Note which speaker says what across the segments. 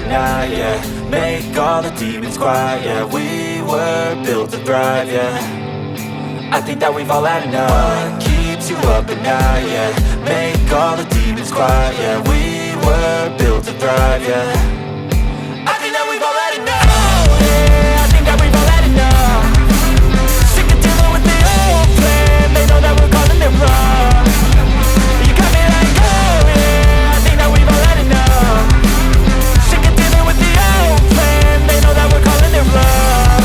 Speaker 1: night, yeah. Make all the demons quiet, yeah. We were built to thrive, yeah. I think that we've all had enough. What keeps you up at night, yeah. Make all the demons quiet, yeah. We were built to thrive, yeah. I think that we've all had enough. Oh, yeah, I think that we've all had enough. Sick of dealing with the old plan. They know that we're calling it wrong. You got me like, oh yeah, I think that we've all had enough. Sick of dealing with the old plan. They know that we're calling it wrong.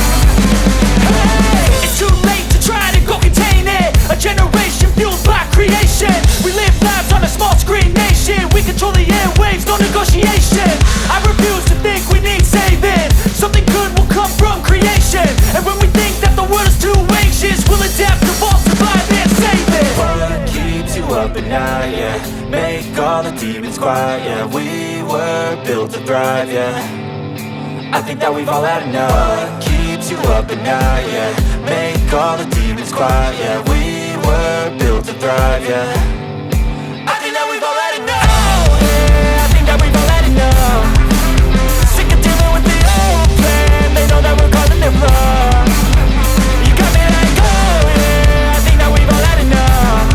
Speaker 1: Hey, it's too late to try to go contain it. A generation fueled by creation. We live lives on a small screen nation. We control the airwaves, no negotiation. I refuse to think we need saving. Something good will come from creation. And when we think that the world is too anxious, we'll adapt, evolve, survive and save it. What keeps you up at night, yeah. Make all the demons quiet, yeah. We were built to thrive, yeah. I think that we've all had enough. What keeps you up at night, yeah. Make all the demons quiet, yeah. We were built to thrive, yeah. I think that we've all had enough. Oh yeah, I think that we've all had enough. Sick of dealing with the old plan. They know that we're calling it wrong. You got me like, oh yeah, I think that we've all had enough.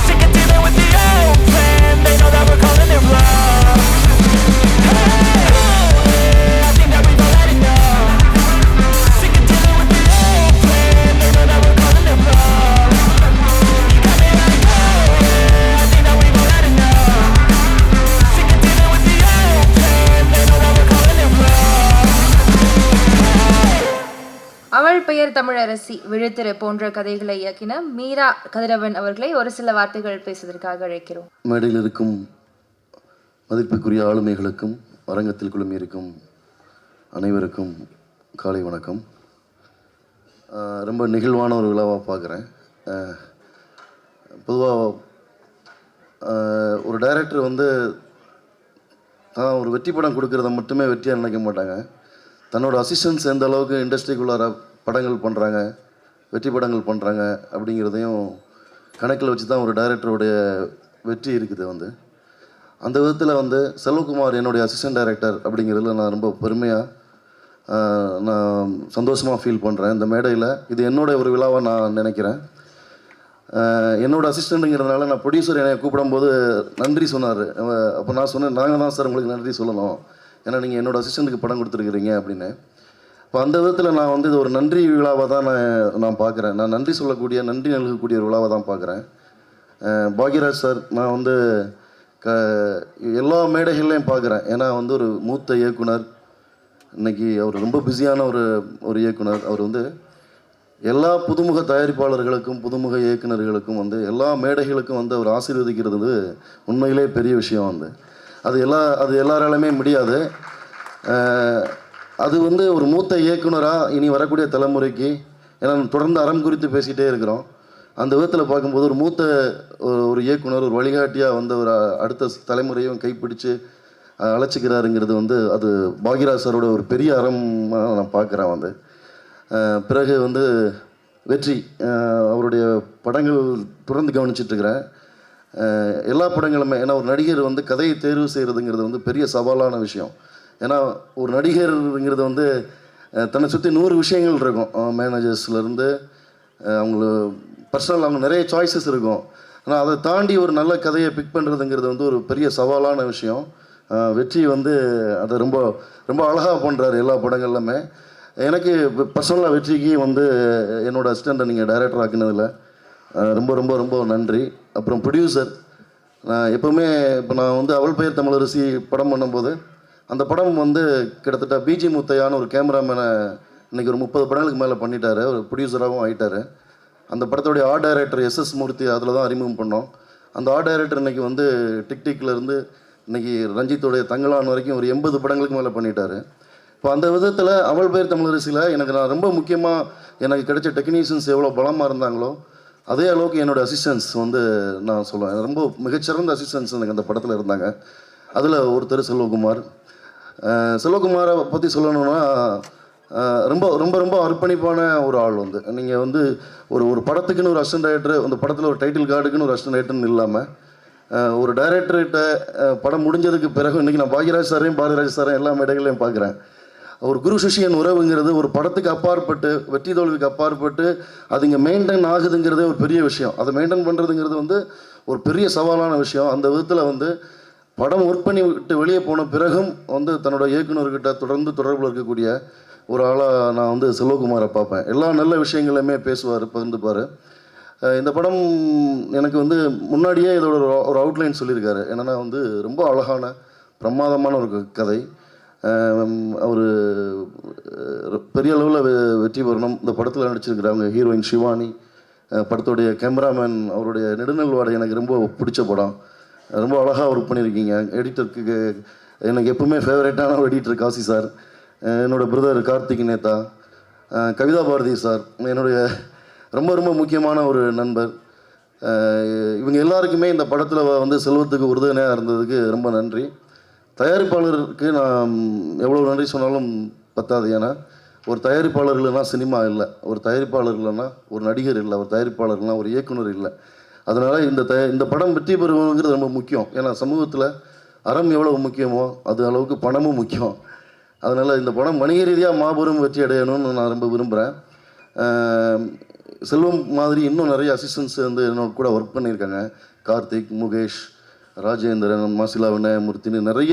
Speaker 1: Sick of dealing with the old plan. They know that we're calling it wrong. Hey, oh yeah, I think that we've all had enough. Sick of dealing with the old plan. They know that we're calling it wrong. You got me like, oh yeah, I think that we've all had enough. Sick of dealing with the old plan. They know that we're calling it wrong.
Speaker 2: அவள் பெயர் தமிழரசி, விழுத்திரை போன்ற கதைகளை இயக்கின மீரா கதிரவன் அவர்களை ஒரு சில வார்த்தைகள் பேசுவதற்காக அழைக்கிறோம்.
Speaker 3: மேடையில் இருக்கும் மதிப்புக்குரிய ஆளுமைகளுக்கும் அரங்கத்தில் குழுமியிருக்கும் அனைவருக்கும் காலை வணக்கம். ரொம்ப நெகிழ்வான ஒரு விழாவாக பார்க்குறேன். பொதுவாக ஒரு டைரக்டர் வந்து தான் ஒரு வெற்றி படம் கொடுக்குறத மட்டுமே வெற்றியாக நினைக்க மாட்டாங்க. தன்னோட அசிஸ்டன்ஸ் எந்த அளவுக்கு இண்டஸ்ட்ரிக்குள்ளார படங்கள் பண்ணுறாங்க, வெற்றி படங்கள் பண்ணுறாங்க அப்படிங்கிறதையும் கணக்கில் வச்சு தான் ஒரு டைரக்டருடைய வெற்றி இருக்குது. அந்த விதத்தில் செல்வகுமார் என்னுடைய அசிஸ்டன்ட் டைரக்டர் அப்படிங்கிறதுல நான் ரொம்ப பெருமையாக நான் சந்தோஷமாக ஃபீல் பண்ணுறேன். இந்த மேடையில் இது என்னோட ஒரு விழாவாக நான் நினைக்கிறேன். என்னோடய அசிஸ்டண்ட்டுங்கிறதுனால நான் ப்ரொடியூசர் என்னை கூப்பிடும்போது நன்றி சொன்னார். அப்போ நான் சொன்னேன், நாங்கள் தான் சார் உங்களுக்கு நன்றி சொல்லணும், ஏன்னா நீங்கள் என்னோடய அசிஸ்டண்ட்டுக்கு படம் கொடுத்துருக்குறீங்க அப்படின்னு. இப்போ அந்த விதத்தில் நான் இது ஒரு நன்றி விழாவாக தான் நான் பார்க்குறேன். நான் நன்றி சொல்லக்கூடிய, நன்றி நல்கக்கூடிய ஒரு விழாவாக தான் பார்க்குறேன். பாக்யராஜ் சார் நான் எல்லா மேடைகள்லையும் பார்க்குறேன். ஏன்னா ஒரு மூத்த இயக்குனர், இன்றைக்கி அவர் ரொம்ப பிஸியான ஒரு இயக்குனர். அவர் எல்லா புதுமுக தயாரிப்பாளர்களுக்கும் புதுமுக இயக்குநர்களுக்கும் எல்லா மேடைகளுக்கும் அவர் ஆசீர்வதிக்கிறது உண்மையிலே பெரிய விஷயம். அது எல்லாராலுமே முடியாது. அது ஒரு மூத்த இயக்குனராக இனி வரக்கூடிய தலைமுறைக்கு, ஏன்னா தொடர்ந்து அறம் குறித்து பேசிகிட்டே இருக்கிறோம், அந்த விதத்தில் பார்க்கும்போது ஒரு மூத்த ஒரு இயக்குனர், ஒரு வழிகாட்டியாக ஒரு அடுத்த தலைமுறையும் கைப்பிடிச்சு அழைச்சிக்கிறாருங்கிறது அது பாக்யராஜ் சாரோட ஒரு பெரிய அறமாக நான் பார்க்குறேன். பிறகு வெற்றி அவருடைய படங்கள் தொடர்ந்து கவனிச்சிட்ருக்கிறேன். எல்லா படங்களுமே, ஏன்னா ஒரு நடிகர் கதையை தேர்வு செய்கிறதுங்கிறது பெரிய சவாலான விஷயம். ஏன்னா ஒரு நடிகருங்கிறது தன்னை சுற்றி 100 விஷயங்கள் இருக்கும். மேனேஜர்ஸ்லேருந்து அவங்கள பர்சனல் அவங்க நிறைய சாய்ஸஸ் இருக்கும். ஆனால் அதை தாண்டி ஒரு நல்ல கதையை பிக் பண்ணுறதுங்கிறது ஒரு பெரிய சவாலான விஷயம். வெற்றி அதை ரொம்ப ரொம்ப அழகாக பண்ணுறாரு எல்லா படங்கள்லுமே. எனக்கு பர்சனலாக வெற்றிக்கு என்னோடய அசிஸ்டண்ட்டை நீங்கள் டைரக்டர் ஆக்கினதில் ரொம்ப ரொம்ப ரொம்ப நன்றி. அப்புறம் ப்ரொடியூசர், நான் எப்போவுமே இப்போ நான் அவள் பெயர் தமிழரசி படம் பண்ணும்போது அந்த படம் கிட்டத்தட்ட பிஜி முத்தையான ஒரு கேமராமேனை இன்றைக்கி ஒரு 30 படங்களுக்கு மேலே பண்ணிட்டார், ஒரு ப்ரொடியூசராகவும் ஆகிட்டார். அந்த படத்தோடைய ஆர்ட் டைரக்டர் எஸ்எஸ் மூர்த்தி அதில் தான் அறிமுகம் பண்ணோம். அந்த ஆர்ட் டைரக்டர் இன்றைக்கி டிக்டிக்லேருந்து இன்றைக்கி ரஞ்சித்தோடைய தங்கலான் வரைக்கும் ஒரு 80 படங்களுக்கு மேலே பண்ணிட்டார். இப்போ அந்த விதத்தில் அவள் பெயர் தமிழரசியில் நான் ரொம்ப முக்கியமாக எனக்கு கிடைச்ச டெக்னீஷியன்ஸ் எவ்வளோ பலமாக இருந்தாங்களோ அதே அளவுக்கு என்னோடய அசிஸ்டன்ஸ் நான் சொல்லுவேன், ரொம்ப மிகச்சிறந்த அசிஸ்டன்ஸ் எனக்கு அந்த படத்தில் இருந்தாங்க. அதில் ஒருத்தர் செல்வகுமார். செல்வகுமாரை பற்றி சொல்லணுன்னா ரொம்ப ரொம்ப ரொம்ப அர்ப்பணிப்பான ஒரு ஆள். நீங்கள் ஒரு படத்துக்குன்னு ஒரு அசிஸ்டன்ட் டைரக்டர், அந்த படத்தில் ஒரு டைட்டில் கார்டுக்குன்னு ஒரு அசிஸ்டன்ட் டைரக்டர்னு இல்லாமல் ஒரு டைரக்டர்கிட்ட படம் முடிஞ்சதுக்கு பிறகு இன்றைக்கி நான் பாக்யராஜ் சாரையும் பாரதிராஜ் சாரையும் எல்லா மேடைகளையும் பார்க்குறேன். ஒரு குரு சிஷியன் உறவுங்கிறது ஒரு படத்துக்கு அப்பாற்பட்டு, வெற்றி தோல்விக்கு அப்பாற்பட்டு அது இங்கே மெயின்டைன் ஆகுதுங்கிறதே ஒரு பெரிய விஷயம். அதை மெயின்டைன் பண்ணுறதுங்கிறது வந்து ஒரு பெரிய சவாலான விஷயம். அந்த விதத்தில் வந்து படம் ஒர்க் பண்ணி விட்டு வெளியே போன பிறகும் வந்து தன்னோட இயக்குநர்கிட்ட தொடர்ந்து தொடர்பில் இருக்கக்கூடிய ஒரு ஆளாக நான் வந்து செல்வகுமாரை பார்ப்பேன். எல்லா நல்ல விஷயங்களையுமே பேசுவார், பகிர்ந்துப்பார். இந்த படம் எனக்கு வந்து முன்னாடியே இதோட ஒரு அவுட்லைன் சொல்லியிருக்காரு. என்னென்னா வந்து ரொம்ப அழகான பிரமாதமான ஒரு கதை. அவர் பெரிய அளவில் வெற்றி பெறணும். இந்த படத்தில் நடிச்சிருக்கிறாங்க ஹீரோயின் ஷிவானி, படத்துடைய கேமராமேன் அவருடைய நெடுநல்வாடை எனக்கு ரொம்ப பிடிச்ச படம். ரொம்ப அழகாக ஒர்க் பண்ணியிருக்கீங்க. எடிட்டருக்கு எனக்கு எப்பவுமே ஃபேவரட்டான ஒரு எடிட்டர் காசி சார், என்னோடய பிரதர் கார்த்திக் நேதா, கவிதா பாரதி சார் என்னுடைய ரொம்ப ரொம்ப முக்கியமான ஒரு நண்பர். இவங்க எல்லாருக்குமே இந்த படத்தில் வந்து செல்வத்துக்கு உறுதுணையாக இருந்ததுக்கு ரொம்ப நன்றி. தயாரிப்பாளருக்கு நான் எவ்வளோ நன்றி சொன்னாலும் பத்தாது. ஏன்னா ஒரு தயாரிப்பாளர் இல்லைன்னா சினிமா இல்லை, ஒரு தயாரிப்பாளர் இல்லைன்னா ஒரு நடிகர் இல்லை, ஒரு தயாரிப்பாளர் இல்லைன்னா ஒரு இயக்குனர் இல்லை. அதனால் இந்த படம் வெற்றி பெறுவதுங்கிறது ரொம்ப முக்கியம். ஏன்னா சமூகத்தில் அறம் எவ்வளோ முக்கியமோ அது அளவுக்கு பணமும் முக்கியம். அதனால் இந்த படம் வணிக ரீதியாக மாபெரும் வெற்றி அடையணும்னு நான் ரொம்ப விரும்புகிறேன். செல்வம் மாதிரி இன்னும் நிறைய அசிஸ்டன்ஸ் வந்து என்னோட கூட ஒர்க் பண்ணியிருக்காங்க. கார்த்திக், முகேஷ், ராஜேந்திரன், மாசிலா விநாயகமூர்த்தின்னு நிறைய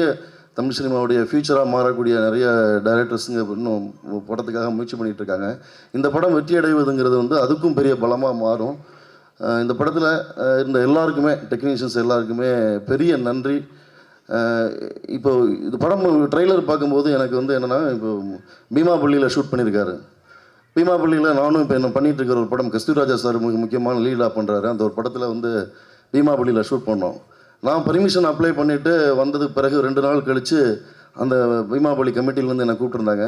Speaker 3: தமிழ் சினிமாவுடைய ஃபியூச்சராக மாறக்கூடிய நிறைய டைரக்டர்ஸுங்க இன்னும் படத்துக்காக முயற்சி பண்ணிகிட்டு இருக்காங்க. இந்த படம் வெற்றி அடைவதுங்கிறது வந்து அதுக்கும் பெரிய பலமாக மாறும். இந்த படத்தில் இருந்த எல்லாருக்குமே, டெக்னீஷியன்ஸ் எல்லாருக்குமே பெரிய நன்றி. இப்போ இது படம் ட்ரெய்லர் பார்க்கும்போது எனக்கு வந்து என்னென்னா, இப்போ பீமாபள்ளியில் ஷூட் பண்ணியிருக்காரு. பீமாபள்ளியில் நானும் இப்போ என்ன பண்ணிகிட்டு இருக்கிற ஒரு படம் கஸ்தூராஜா சார் முக்கியமான லீடாக பண்ணுறாரு. அந்த ஒரு படத்தில் வந்து பீமாபள்ளியில் ஷூட் பண்ணோம். நான் பர்மிஷன் அப்ளை பண்ணிவிட்டு வந்ததுக்கு பிறகு 2 நாள் கழித்து அந்த பீமாபள்ளி கமிட்டிலேருந்து என்னை கூப்பிட்டுருந்தாங்க.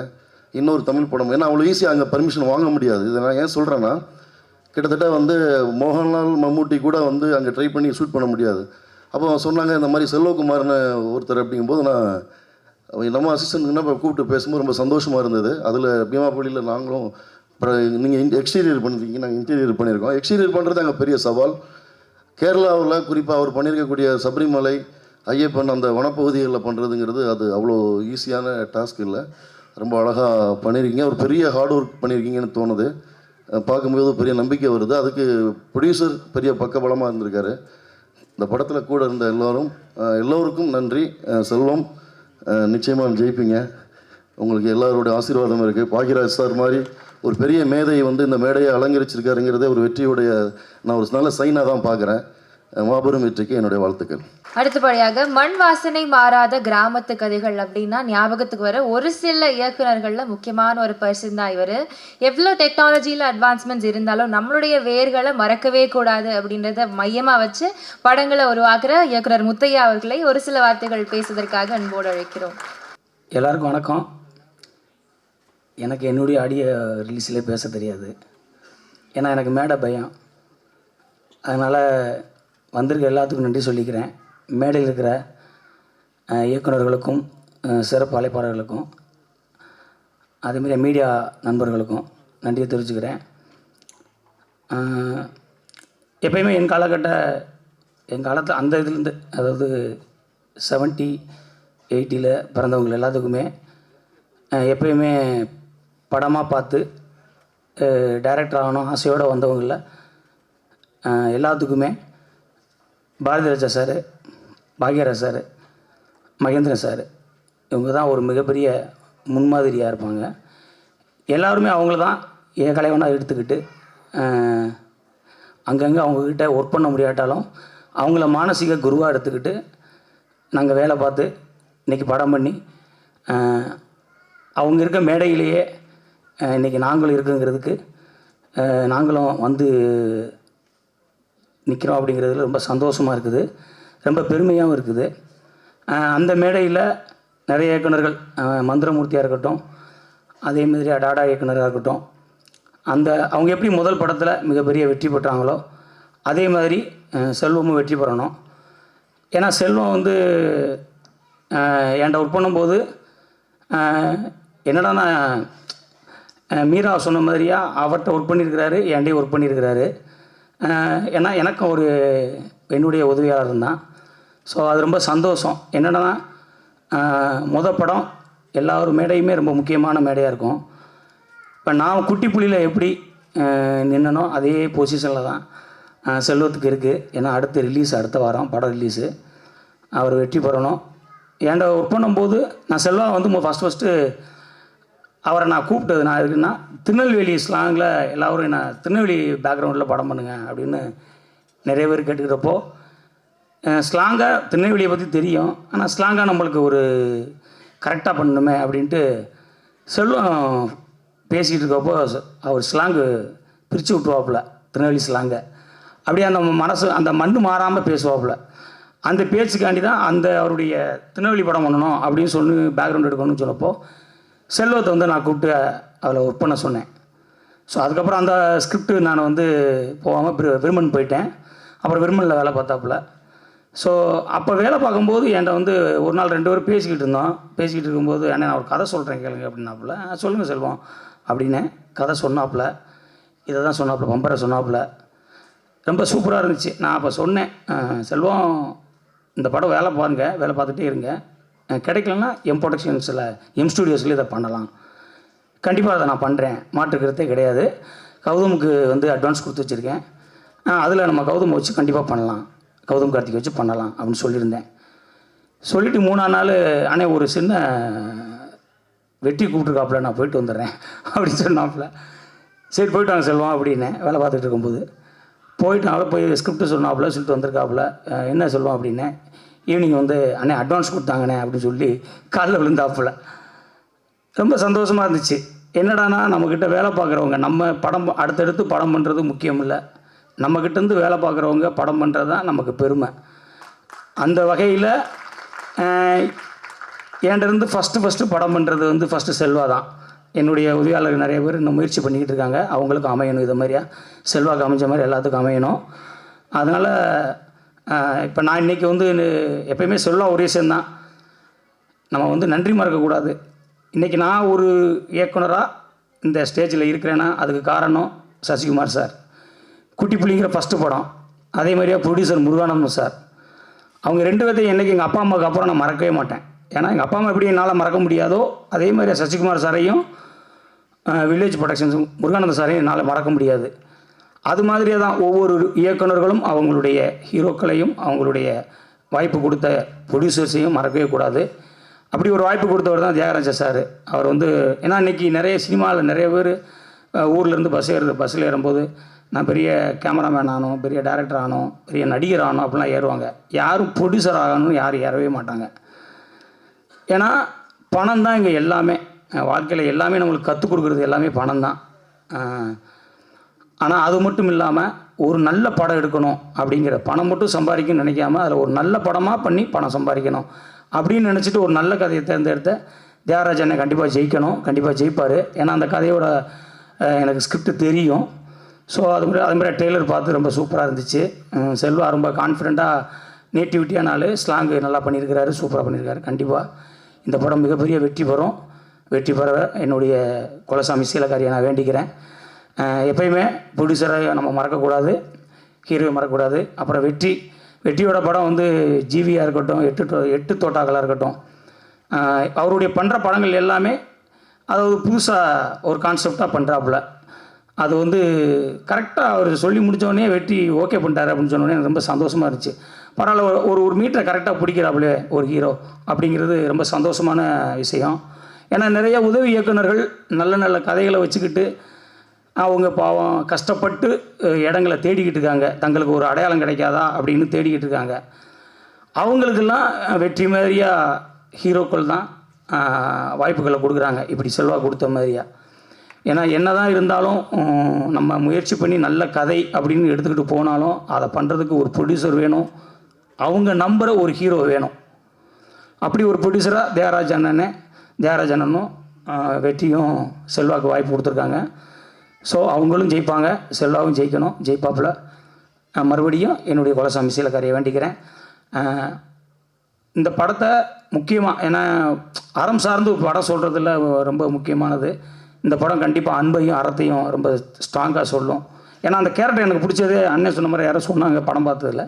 Speaker 3: இன்னொரு தமிழ் படம், ஏன்னா அவ்வளோ ஈஸியாக அங்கே பர்மிஷன் வாங்க முடியாது. இதை நான் ஏன் சொல்கிறேன்னா, கிட்டத்தட்ட வந்து மோகன்லால், மம்முட்டி கூட வந்து அங்கே ட்ரை பண்ணி ஷூட் பண்ண முடியாது. அப்போ சொன்னாங்க இந்த மாதிரி செல்வகுமார்னு ஒருத்தர். அப்படிங்கும்போது நான் நம்ம அசிஸ்டன்ட்னா இப்போ கூப்பிட்டு பேசும்போது ரொம்ப சந்தோஷமாக இருந்தது. அதில் பீமாபள்ளியில் நாங்களும் நீங்கள் எக்ஸ்டீரியர் பண்ணியிருக்கீங்க, நாங்கள் இன்டீரியர் பண்ணியிருக்கோம். எக்ஸ்டீரியர் பண்ணுறது அங்கே பெரிய சவால். கேரளாவில் குறிப்பாக அவர் பண்ணியிருக்கக்கூடிய சபரிமலை, ஐயப்பன் அந்த வனப்பகுதிகளில் பண்ணுறதுங்கிறது அது அவ்வளோ ஈஸியான டாஸ்க் இல்லை. ரொம்ப அழகாக பண்ணியிருக்கீங்க. ஒரு பெரிய ஹார்ட் ஒர்க் பண்ணியிருக்கீங்கன்னு தோணுது. பார்க்கும்போது பெரிய நம்பிக்கை வருது. அதுக்கு ப்ரொடியூசர் பெரிய பக்கபலமாக இருந்திருக்காரு. இந்த படத்தில் கூட இருந்த எல்லோருக்கும் நன்றி. செல்வம் நிச்சயமாக ஜெயிப்பீங்க. உங்களுக்கு எல்லாருடைய ஆசீர்வாதம் இருக்குது. பாக்யராஜ் சார் மாதிரி ஒரு பெரிய மேதை வந்து இந்த மேடையை அலங்கரிச்சிருக்காருங்கிறதே ஒரு வெற்றியுடைய நான் ஒரு நல்ல சைனாக தான் பார்க்குறேன். மாபெரும் வெற்றிக்கு என்னுடைய வாழ்த்துக்கள்.
Speaker 2: அடுத்தபடியாக மண் வாசனை மாறாத கிராமத்து கதைகள் அப்படின்னா ஞாபகத்துக்கு வர ஒரு சில இயக்குநர்களில் முக்கியமான ஒரு பர்சன் தான் இவர். எவ்வளோ டெக்னாலஜியில் அட்வான்ஸ்மெண்ட்ஸ் இருந்தாலும் நம்மளுடைய வேர்களை மறக்கவே கூடாது அப்படின்றத மையமாக வச்சு படங்களை உருவாக்குற இயக்குனர் முத்தையா அவர்களை ஒரு சில வார்த்தைகள் பேசுவதற்காக அன்போடு அழைக்கிறோம்.
Speaker 4: எல்லாருக்கும் வணக்கம். எனக்கு என்னுடைய ஆடியோ ரிலீஸில் பேச தெரியாது. ஏன்னா எனக்கு மேடை பயம். அதனால் வந்திருக்க எல்லாத்துக்கும் நன்றி சொல்லிக்கிறேன். மேடையில் இருக்கிற இயக்குநர்களுக்கும் சிறப்பு அழைப்பாளர்களுக்கும் அதேமாதிரி மீடியா நண்பர்களுக்கும் நன்றியை தெரிவிச்சுக்கிறேன். எப்பயுமே என் காலத்தில் அந்த இதுலேருந்து, அதாவது 70, 80 பிறந்தவங்க எல்லாத்துக்குமே எப்பயுமே படமாக பார்த்து டைரக்டர் ஆகணும் ஆசையோடு வந்தவங்களில் எல்லாத்துக்குமே Bharathiraja sir, Bhagyaraj sir, Mahendran sir இவங்க தான் ஒரு மிகப்பெரிய முன்மாதிரியாக இருப்பாங்க. எல்லோருமே அவங்கள தான் கலைவனாக எடுத்துக்கிட்டு அங்கங்கே அவங்கக்கிட்ட ஒர்க் பண்ண முடியாட்டாலும் அவங்கள மானசீக குருவாக எடுத்துக்கிட்டு நாங்கள் வேலை பார்த்து இன்றைக்கி படம் பண்ணி அவங்க இருக்க மேடையிலேயே இன்றைக்கி நாங்களும் இருக்குங்கிறதுக்கு நாங்களும் வந்து நிற்கிறோம். அப்படிங்கிறதுல ரொம்ப சந்தோஷமாக இருக்குது, ரொம்ப பெருமையாகவும் இருக்குது. அந்த மேடையில் நிறைய இயக்குநர்கள், மந்திரமூர்த்தியாக இருக்கட்டும், அதேமாதிரி டாடா இயக்குனராக இருக்கட்டும், அவங்க எப்படி முதல் படத்தில் மிகப்பெரிய வெற்றி பெற்றாங்களோ அதே மாதிரி செல்வமும் வெற்றி பெறணும். ஏன்னா செல்வம் வந்து என்கிட்ட ஒர்க் பண்ணும்போது என்னடா மீரா சொன்ன மாதிரியா அவர்கிட்ட ஒர்க் பண்ணியிருக்கிறாரு, என்கிட்டையும் ஒர்க் பண்ணியிருக்கிறாரு. ஏன்னா எனக்கும் என்னுடைய உதவியாளர் தான். ஸோ அது ரொம்ப சந்தோஷம். என்னென்னா படம் எல்லார் மேடையுமே ரொம்ப முக்கியமான மேடையாக இருக்கும். இப்போ நான் குட்டி புலியில் எப்படி நின்னனோ அதே பொசிஷனில் தான் செல்வத்துக்கு இருக்குது. ஏன்னா அடுத்த வாரம் படம் ரிலீஸு, அவர் வெற்றி பெறணும். என்கிட்ட ஒர்க் பண்ணும்போது நான் செல்வா வந்து ஃபஸ்ட்டு அவரை நான் கூப்பிட்டது நான் இருக்குன்னா திருநெல்வேலி ஸ்லாங்கில் எல்லோரும் என்ன திருநெல்வேலி பேக்ரவுண்டில் படம் பண்ணுங்க அப்படின்னு நிறைய பேர் கேட்டுக்கிறப்போ, ஸ்லாங்காக திருநெல்வேலியை பற்றி தெரியும், ஆனால் ஸ்லாங்காக நம்மளுக்கு ஒரு கரெக்டாக பண்ணணுமே அப்படின்ட்டு செல்வம் பேசிகிட்டு இருக்கப்போ அவர் ஸ்லாங்கு பிரித்து விட்டுருவாப்புல, திருநெல்வேலி ஸ்லாங்கை அப்படியே அந்த மனசு அந்த மண் மாறாமல் பேசுவாப்புல. அந்த பேச்சுக்காண்டி தான் அந்த அவருடைய திருநெல்வேலி படம் பண்ணணும் அப்படின்னு சொல்லி பேக்ரவுண்ட் எடுக்கணும்னு சொன்னப்போ செல்வத்தை வந்து நான் கூப்பிட்டு அதில் ஒர்க் பண்ண சொன்னேன். ஸோ அதுக்கப்புறம் அந்த ஸ்கிரிப்ட் நான் வந்து போகாமல் விருமன் போயிட்டேன். அப்புறம் விருமனில் வேலை பார்த்தாப்புல. ஸோ அப்போ வேலை பார்க்கும்போது என்கிட்ட வந்து ஒரு நாள் 2 பேரும் பேசிக்கிட்டு இருக்கும்போது அண்ணே நான் ஒரு கதை சொல்கிறேன் கேளுங்க அப்படின்னாப்புல. சொல்லுங்கள் செல்வம் அப்படின்னு கதை சொன்னாப்புல. இதை தான் சொன்னாப்புல, பம்பரை சொன்னாப்புல. ரொம்ப சூப்பராக இருந்துச்சு. நான் அப்போ சொன்னேன், செல்வம் இந்த படம் வேலை பார்த்துட்டே இருங்க, கிடைக்கலன்னா எம் ப்ரொடக்ஷன்ஸில் எம் ஸ்டூடியோஸில் இதை பண்ணலாம், கண்டிப்பாக அதை நான் பண்ணுறேன், மாற்றுக்கிறதே கிடையாது. கௌதமுக்கு வந்து அட்வான்ஸ் கொடுத்து வச்சுருக்கேன், அதில் நம்ம கௌதம் வச்சு கண்டிப்பாக பண்ணலாம், கௌதம் கார்த்திக் வச்சு பண்ணலாம் அப்படின்னு சொல்லியிருந்தேன். சொல்லிவிட்டு 3ஆம் நாள் அண்ணே ஒரு சின்ன வெட்டி கூப்பிட்ருக்காப்புல, நான் போயிட்டு வந்துடுறேன் அப்படின்னு சொன்னாப்புல. சரி போயிட்டு வாங்க செல்வம் அப்படின்னு வேலை பார்த்துட்டு இருக்கும்போது போயிட்டு போய் ஸ்கிரிப்ட் சொன்னாப்புல, சொல்லிட்டு வந்திருக்காப்புல. என்ன சொல்லுவோம் அப்படின்னே, ஈவினிங் வந்து அண்ணே அட்வான்ஸ் கொடுத்தாங்கண்ணே அப்படின்னு சொல்லி காலில் விழுந்தாப்புல. ரொம்ப சந்தோஷமாக இருந்துச்சு. என்னடானா நம்மக்கிட்ட வேலை பார்க்குறவங்க நம்ம படம் அடுத்தடுத்து படம் பண்ணுறது முக்கியம் இல்லை, நம்மக்கிட்டேருந்து வேலை பார்க்குறவங்க படம் பண்ணுறது தான் நமக்கு பெருமை. அந்த வகையில் என்கிட்டருந்து ஃபஸ்ட்டு படம் பண்ணுறது வந்து ஃபஸ்ட்டு செல்வா தான். என்னுடைய உதவியாளர்கள் நிறைய பேர் இன்னும் முயற்சி பண்ணிக்கிட்டு இருக்காங்க, அவங்களுக்கும் அமையணும், இது மாதிரியா செல்வாக்கு அமைஞ்ச மாதிரி எல்லாத்துக்கும் அமையணும். அதனால் இப்போ நான் இன்றைக்கி வந்து எப்போயுமே செல்வா ஒரு விஷயந்தான், நம்ம வந்து நன்றி மறக்கக்கூடாது. இன்றைக்கி நான் ஒரு இயக்குனராக இந்த ஸ்டேஜில் இருக்கிறேன்னா அதுக்கு காரணம் சசிகுமார் சார். குட்டி புலிங்கிற ஃபஸ்ட்டு படம், அதே மாதிரியா ப்ரொடியூசர் முருகானந்தம் சார். அவங்க 2 பேர்த்தையும் என்றைக்கு எங்கள் அப்பா அம்மாவுக்கு அப்புறம் நான் மறக்கவே மாட்டேன். ஏன்னா எங்கள் அப்பா அம்மா எப்படி என்னால் மறக்க முடியாதோ அதே மாதிரி சசிகுமார் சாரையும் வில்லேஜ் ப்ரொடக்ஷன்ஸ் முருகானந்த சாரையும் என்னால் மறக்க முடியாது. அது மாதிரியே தான் ஒவ்வொரு இயக்குநர்களும் அவங்களுடைய ஹீரோக்களையும் அவங்களுடைய வாய்ப்பு கொடுத்த ப்ரொடியூசர்ஸையும் மறக்கவே கூடாது. அப்படி ஒரு வாய்ப்பு கொடுத்தவர் தான் தியாகராஜன் சார். அவர் வந்து ஏன்னா இன்றைக்கி நிறைய சினிமாவில் நிறைய பேர் ஊர்லேருந்து பஸ்ஸில் ஏறும்போது நான் பெரிய கேமராமேன் ஆனோம், பெரிய டைரக்டர் ஆனோம், பெரிய நடிகர் ஆனோம் அப்படிலாம் ஏறுவாங்க. யாரும் ப்ரொடியூசர் ஆகணும்னு யாரும் ஏறவே மாட்டாங்க. ஏன்னா பணம் தான் இங்கே எல்லாமே, வாழ்க்கையில் எல்லாமே நம்மளுக்கு கற்றுக் கொடுக்குறது எல்லாமே பணம் தான். ஆனால் அது மட்டும் இல்லாமல் ஒரு நல்ல படம் எடுக்கணும் அப்படிங்கிற பணம் மட்டும் சம்பாதிக்கணும்னு நினைக்காம அதில் ஒரு நல்ல படமாக பண்ணி பணம் சம்பாதிக்கணும் அப்படின்னு நினச்சிட்டு ஒரு நல்ல கதையை தேர்ந்தெடுத்த தியாகராஜனை கண்டிப்பாக ஜெயிக்கணும், கண்டிப்பாக ஜெயிப்பார். ஏன்னா அந்த கதையோட எனக்கு ஸ்கிரிப்ட் தெரியும். ஸோ அதுமாதிரி ட்ரெய்லர் பார்த்து ரொம்ப சூப்பராக இருந்துச்சு. செல்வா ரொம்ப கான்ஃபிடெண்ட்டாக நேட்டிவிட்டியான ஆள், ஸ்லாங்கு நல்லா பண்ணியிருக்கிறாரு, சூப்பராக பண்ணியிருக்காரு. கண்டிப்பாக இந்த படம் மிகப்பெரிய வெற்றி பெற என்னுடைய குலசாமி சீலக்காரியை நான் வேண்டிக்கிறேன். எப்பயுமே ப்ரொடியூசரை நம்ம மறக்கக்கூடாது, ஹீரோவை மறக்கக்கூடாது. அப்புறம் வெற்றியோட படம் வந்து ஜிவியாக இருக்கட்டும், எட்டு தோட்டாக்களாக இருக்கட்டும், அவருடைய பண்ணுற படங்கள் எல்லாமே அதாவது புதுசாக ஒரு கான்செப்டாக பண்ணுறாப்புல. அது வந்து கரெக்டாக அவர் சொல்லி முடித்தோடனே வெற்றி ஓகே பண்ணிட்டாரு அப்படின்னு சொன்னோடனே எனக்கு ரொம்ப சந்தோஷமாக இருந்துச்சு. பரவாயில்ல, ஒரு மீட்டரை கரெக்டாக பிடிக்கிறாப்புலே ஒரு ஹீரோ அப்படிங்கிறது ரொம்ப சந்தோஷமான விஷயம். ஏன்னா நிறைய உதவி இயக்குநர்கள் நல்ல நல்ல கதைகளை வச்சுக்கிட்டு அவங்க பாவம் கஷ்டப்பட்டு இடங்களை தேடிக்கிட்டு இருக்காங்க, தங்களுக்கு ஒரு அடையாளம் கிடைக்காதா அப்படின்னு தேடிக்கிட்டு இருக்காங்க. அவங்களுக்கெல்லாம் வெற்றி மாதிரியாக ஹீரோக்கள் தான் வாய்ப்புகளை கொடுக்குறாங்க, இப்படி செல்வா கொடுத்த மாதிரியா. ஏன்னா என்ன தான் இருந்தாலும் நம்ம முயற்சி பண்ணி நல்ல கதை அப்படின்னு எடுத்துக்கிட்டு போனாலும் அதை பண்ணுறதுக்கு ஒரு ப்ரொடியூசர் வேணும், அவங்க நம்புகிற ஒரு ஹீரோ வேணும். அப்படி ஒரு ப்ரொடியூசராக தியாகராஜ் அண்ணனும் வெற்றியும் செல்வாக்கு வாய்ப்பு கொடுத்துருக்காங்க. ஸோ அவங்களும் ஜெயிப்பாங்க, செல்வாவும் ஜெயிப்பாப்புல. மறுபடியும் என்னுடைய குலசாமி சீலக்காரியை வேண்டிக்கிறேன். இந்த படத்தை முக்கியமாக ஏன்னா அறம் சார்ந்து படம் சொல்கிறதுல ரொம்ப முக்கியமானது. இந்த படம் கண்டிப்பாக அன்பையும் அறத்தையும் ரொம்ப ஸ்ட்ராங்காக சொல்லும். ஏன்னா அந்த கேரக்டர் எனக்கு பிடிச்சதே அண்ணன் சொன்ன மாதிரி யாரும் சொன்னாங்க படம் பார்த்ததில்ல.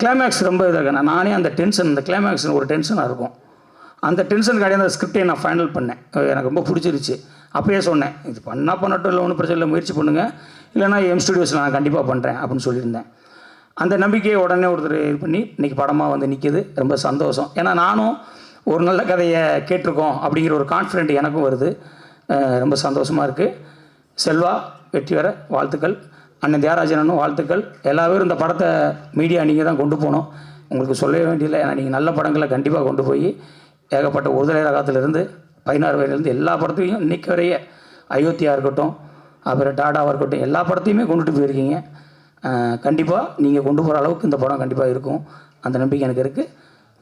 Speaker 4: கிளைமேக்ஸ் ரொம்ப இதாக நானே அந்த டென்ஷன், அந்த கிளைமேக்ஸ் ஒரு டென்ஷனாக இருக்கும். அந்த டென்ஷனுக்காக அந்த ஸ்கிரிப்டை நான் ஃபைனல் பண்ணேன். எனக்கு ரொம்ப பிடிச்சிருச்சு. அப்போயே சொன்னேன், இது பண்ணட்டும், இல்லை ஒன்றும் பிரச்சனை இல்லை, முயற்சி பண்ணுங்கள், இல்லைனா எம் ஸ்டுடியோஸில் நான் கண்டிப்பாக பண்ணுறேன் அப்படின்னு சொல்லியிருந்தேன். அந்த நம்பிக்கையை உடனே ஒருத்தர் இது பண்ணி இன்றைக்கி படமாக வந்து நிற்கிது. ரொம்ப சந்தோஷம். ஏன்னா நானும் ஒரு நல்ல கதையை கேட்டிருக்கோம் அப்படிங்கிற ஒரு கான்ஃபிடென்ட் எனக்கும் வருது. ரொம்ப சந்தோஷமாக இருக்குது. செல்வா வெற்றி வர வாழ்த்துக்கள். அண்ணன் தியாகராஜனும் வாழ்த்துக்கள். எல்லா பேரும் இந்த படத்தை மீடியா நீங்கள் தான் கொண்டு போகணும். உங்களுக்கு சொல்லவே வேண்டியதில்லை. ஏன்னா நீங்கள் நல்ல படங்களை கண்டிப்பாக கொண்டு போய் ஏகப்பட்ட ஒருதலை ரகத்திலிருந்து 16 வயதுலேருந்து எல்லா படத்தையும் இன்றைக்கி வரைய அயோத்தியா இருக்கட்டும், அப்புறம் டாடாவாக இருக்கட்டும், எல்லா படத்தையுமே கொண்டுட்டு போயிருக்கீங்க. கண்டிப்பாக நீங்கள் கொண்டு போகிற அளவுக்கு இந்த படம் கண்டிப்பாக இருக்கும். அந்த நம்பிக்கை எனக்கு இருக்குது.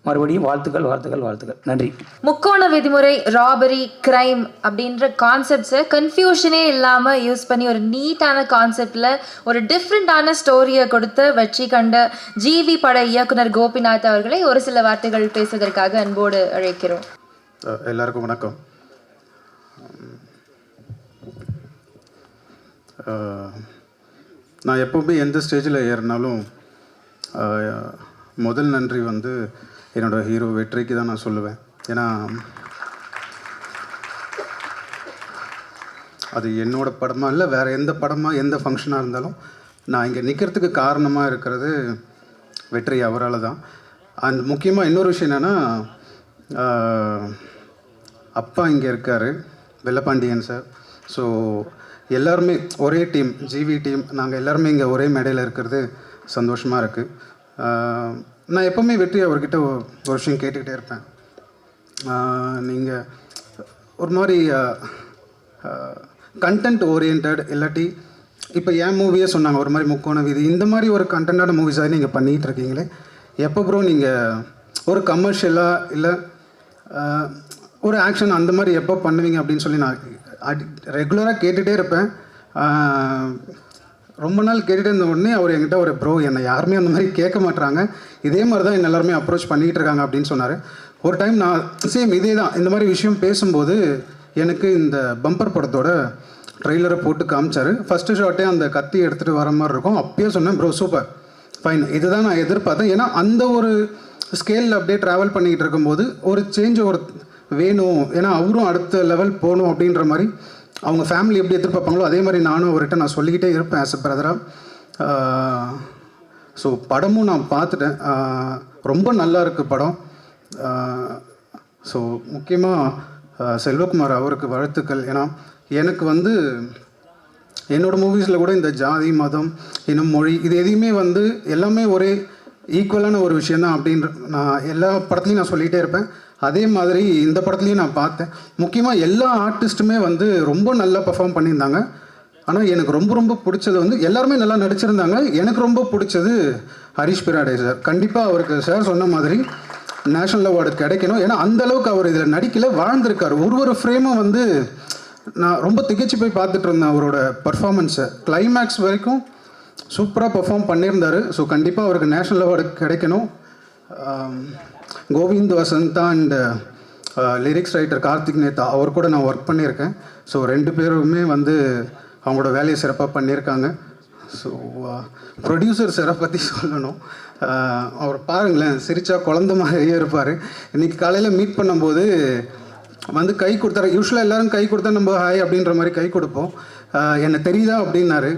Speaker 4: மறுபடியும் வாழ்த்துக்கள் வாழ்த்துக்கள் வாழ்த்துக்கள். நன்றி.
Speaker 2: முக்கோண விதிமுறை, ராபரி, கிரைம் அப்படின்ற கான்செப்ட்ஸை கன்ஃபியூஷனே இல்லாமல் யூஸ் பண்ணி ஒரு நீட்டான கான்செப்டில் ஒரு டிஃப்ரெண்ட்டான ஸ்டோரியை கொடுத்த வெற்றி கண்ட ஜிவி பட இயக்குனர் கோபிநாத் அவர்களை ஒரு சில வார்த்தைகள் பேசுவதற்காக அன்போடு அழைக்கிறோம்.
Speaker 5: எல்லாருக்கும் வணக்கம். நான் எப்போவுமே எந்த ஸ்டேஜில் ஏறினாலும் முதல் நன்றி வந்து என்னோடய ஹீரோ வெற்றிக்கு தான் நான் சொல்லுவேன். ஏன்னா அது என்னோடய படமாக இல்லை, வேறு எந்த படமாக எந்த ஃபங்க்ஷனாக இருந்தாலும் நான் இங்கே நிற்கிறதுக்கு காரணமாக இருக்கிறது வெற்றி அவரால் தான். அண்ட் முக்கியமாக இன்னொரு விஷயம் என்னென்னா, அப்பா இங்கே இருக்கார், வெள்ளப்பாண்டியன் சார். ஸோ எல்லாருமே ஒரே டீம், ஜிவி டீம், நாங்கள் எல்லாருமே இங்கே ஒரே மேடையில் இருக்கிறது சந்தோஷமாக இருக்குது. நான் எப்போவுமே வெற்றி அவர்கிட்ட ஒரு விஷயம் கேட்டுக்கிட்டே இருப்பேன். நீங்கள் ஒரு மாதிரி கண்டென்ட் ஓரியன்ட் இல்லாட்டி இப்போ என் மூவியே சொன்னாங்க ஒரு மாதிரி முக்கோண வீதி, இந்த மாதிரி ஒரு கண்டென்ட்டான மூவிஸாக நீங்கள் பண்ணிகிட்டு இருக்கீங்களே, எப்போ ப்ரோ நீங்கள் ஒரு கமர்ஷியலாக இல்லை ஒரு ஆக்ஷன் அந்த மாதிரி எப்போ பண்ணுவீங்க அப்படின்னு சொல்லி நான் ரெகுலராக கேட்டுகிட்டே இருப்பேன். ரொம்ப நாள் கேட்டுகிட்டே இருந்த உடனே அவர் என்கிட்ட ஒரு ப்ரோ என்னை யாருமே அந்த மாதிரி கேட்க மாட்டுறாங்க, இதே மாதிரி தான் என்ன எல்லாருமே அப்ரோச் பண்ணிகிட்டு இருக்காங்க அப்படின்னு சொன்னார். ஒரு டைம் நான் சேம் இதே தான் இந்த மாதிரி விஷயம் பேசும்போது எனக்கு இந்த பம்பர் படத்தோட ட்ரெய்லரை போட்டு காமிச்சார். ஃபஸ்ட்டு ஷாட்டே அந்த கத்தி எடுத்துகிட்டு வர மாதிரி இருக்கும். அப்பயே சொன்னேன் ப்ரோ சூப்பர் ஃபைன், இதுதான் நான் எதிர்பார்த்தேன். ஏன்னா அந்த ஒரு ஸ்கேலில் அப்படியே ட்ராவல் பண்ணிக்கிட்டு இருக்கும்போது ஒரு சேஞ்ச் ஒரு வேணும், ஏன்னா அவரும் அடுத்த லெவல் போகணும் அப்படின்ற மாதிரி அவங்க ஃபேமிலி எப்படி எதிர்பார்ப்பாங்களோ அதே மாதிரி நானும் அவர்கிட்ட நான் சொல்லிக்கிட்டே இருப்பேன் ஆஸ் அ பிரதராக. ஸோ படமும் நான் பார்த்துட்டேன், ரொம்ப நல்லா இருக்குது படம். ஸோ முக்கியமாக செல்வகுமார் அவருக்கு வாழ்த்துக்கள். ஏன்னா எனக்கு வந்து என்னோடய மூவிஸில் கூட இந்த ஜாதி மதம் இனம் மொழி இது எதையுமே வந்து எல்லாமே ஒரே ஈக்குவலான ஒரு விஷயந்தான் அப்படின்ற நான் எல்லா படத்துலையும் நான் சொல்லிகிட்டே இருப்பேன். அதே மாதிரி இந்த படத்துலையும் நான் பார்த்தேன். முக்கியமாக எல்லா ஆர்டிஸ்ட்டுமே வந்து ரொம்ப நல்லா பர்ஃபார்ம் பண்ணியிருந்தாங்க. ஆனால் எனக்கு ரொம்ப ரொம்ப பிடிச்சது வந்து எல்லாருமே நல்லா நடிச்சிருந்தாங்க. எனக்கு ரொம்ப பிடிச்சது ஹரிஷ் பிராடே சார். கண்டிப்பாக அவருக்கு சார் சொன்ன மாதிரி நேஷ்னல் அவார்டு கிடைக்கணும். ஏன்னா அந்தளவுக்கு அவர் இதில் நடிக்கல, வாழ்ந்திருக்கார். ஒரு ஃப்ரேமும் வந்து நான் ரொம்ப திகைச்சு போய் பார்த்துட்டு இருந்தேன் அவரோட பர்ஃபார்மன்ஸை. கிளைமேக்ஸ் வரைக்கும் சூப்பராக பர்ஃபார்ம் பண்ணியிருந்தார். ஸோ கண்டிப்பாக அவருக்கு நேஷ்னல் அவார்டு கிடைக்கணும். Govind Vasantha and lyrics writer Karthik Netha அவர் கூட நான் ஒர்க் பண்ணியிருக்கேன். ஸோ 2 பேருமே வந்து அவங்களோட வேலையை சிறப்பாக பண்ணியிருக்காங்க. ஸோ ப்ரொடியூசர் சாரை பற்றி சொல்லணும். அவர் பாருங்களேன், சிரிச்சா குழந்த மாதிரியே இருப்பார். இன்றைக்கி காலையில் மீட் பண்ணும்போது வந்து கை கொடுத்தாரு. யூஸ்வலாக எல்லோரும் கை கொடுத்தா நம்ம ஹாய் அப்படின்ற மாதிரி கை கொடுப்போம். என்னை தெரியுதா அப்படின்னாரு.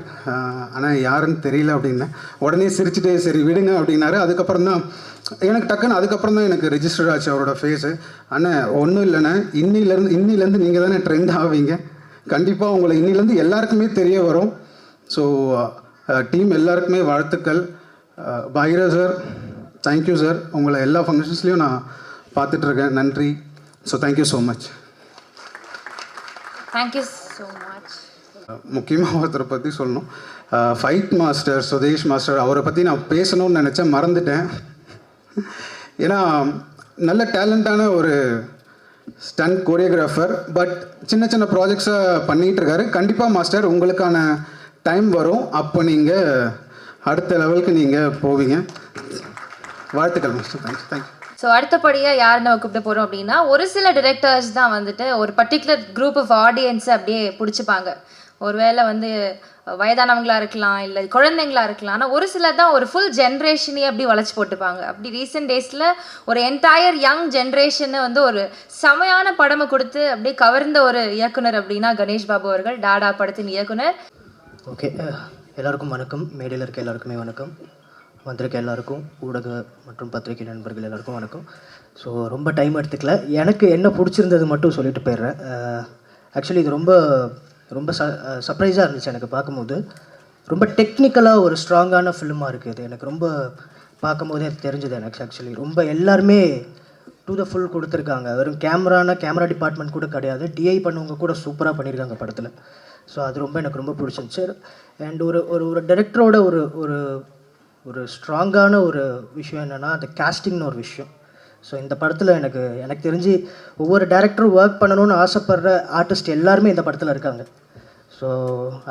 Speaker 5: ஆனால் யாருன்னு தெரியல அப்படின்னேன். உடனே சிரிச்சுட்டே சரி விடுங்க அப்படின்னாரு. அதுக்கப்புறம் தான் எனக்கு டக்குன்னு அதுக்கப்புறம் தான் எனக்கு ரெஜிஸ்டர் ஆச்சு அவரோட ஃபேஸு. ஆனால் ஒன்றும் இல்லைண்ணே, இன்னிலேருந்து நீங்கள் தானே ட்ரெண்ட் ஆவீங்க. கண்டிப்பாக உங்களை இன்னிலேருந்து எல்லாருக்குமே தெரிய வரும். ஸோ டீம் எல்லாருக்குமே வாழ்த்துக்கள். பாயிரா சார் தேங்க்யூ சார், உங்களை எல்லா ஃபங்க்ஷன்ஸ்லேயும் நான் பார்த்துட்ருக்கேன். நன்றி. So thank you so much.
Speaker 2: Thank you so much.
Speaker 5: முக்கியமாக ஒருத்தரை பற்றி சொல்லணும். ஃபைட் மாஸ்டர் சுதேஷ் மாஸ்டர், அவரை பற்றி நான் பேசணும்னு நினச்சேன், மறந்துட்டேன். ஏன்னா நல்ல டேலண்டான ஒரு ஸ்டண்ட் கோரியோகிராஃபர், பட் சின்ன சின்ன ப்ராஜெக்ட்ஸை பண்ணிகிட்டு இருக்காரு. கண்டிப்பாக மாஸ்டர் உங்களுக்கான டைம் வரும், அப்போ நீங்கள் அடுத்த லெவலுக்கு நீங்கள் போவீங்க. வாழ்த்துக்கள் மாஸ்டர். தேங்க்யூ.
Speaker 2: ஸோ அடுத்தபடியாக யார் நம்ம கூப்பிட்டு போகிறோம் அப்படின்னா, ஒரு சில டிரெக்டர்ஸ் தான் வந்துட்டு ஒரு பர்டிகுலர் குரூப் ஆஃப் ஆடியன்ஸை அப்படியே பிடிச்சிப்பாங்க. ஒருவேளை வந்து வயதானவங்களா இருக்கலாம், இல்லை குழந்தைங்களா இருக்கலாம். ஆனால் ஒரு சிலர் தான் ஒரு ஃபுல் ஜென்ரேஷனே அப்படி வளைச்சி போட்டுப்பாங்க. அப்படி ரீசெண்ட் டேஸில் ஒரு என்டையர் யங் ஜென்ரேஷனை வந்து ஒரு செமையான படமை கொடுத்து அப்படியே கவர்ந்த ஒரு இயக்குனர் அப்படின்னா கணேஷ் பாபு அவர்கள், டாடா படத்தின் இயக்குனர்.
Speaker 6: ஓகே, எல்லாருக்கும் வணக்கம். மேடையில் இருக்க எல்லாருக்குமே வணக்கம். வந்திருக்க எல்லாருக்கும், ஊடக மற்றும் பத்திரிகை நண்பர்கள் எல்லாருக்கும் வணக்கம். ஸோ ரொம்ப டைம் எடுத்துக்கல. எனக்கு என்ன பிடிச்சிருந்தது மட்டும் சொல்லிட்டு போயிடுறேன். ஆக்சுவலி இது ரொம்ப ரொம்ப சர்ப்ரைஸாக இருந்துச்சு எனக்கு பார்க்கும்போது. ரொம்ப டெக்னிக்கலாக ஒரு ஸ்ட்ராங்கான ஃபிலிமாக இருக்குது. இது எனக்கு ரொம்ப பார்க்கும்போதே தெரிஞ்சது. எனக்கு ஆக்சுவலி ரொம்ப எல்லாருமே டு த ஃபுல் கொடுத்துருக்காங்க. வெறும் கேமரா டிபார்ட்மெண்ட் கூட கிடையாது, டிஐ பண்ணவங்க கூட சூப்பராக பண்ணியிருக்காங்க படத்தில். ஸோ அது ரொம்ப எனக்கு ரொம்ப பிடிச்சிருந்துச்சு. அண்ட் ஒரு ஒரு டைரக்டரோட ஒரு ஒரு ஒரு ஸ்ட்ராங்கான ஒரு விஷயம் என்னென்னா அந்த கேஸ்டிங்னு ஒரு விஷயம். ஸோ இந்த படத்தில் எனக்கு தெரிஞ்சு ஒவ்வொரு டேரக்டரும் ஒர்க் பண்ணணும்னு ஆசைப்படுற ஆர்டிஸ்ட் எல்லாருமே இந்த படத்தில் இருக்காங்க. ஸோ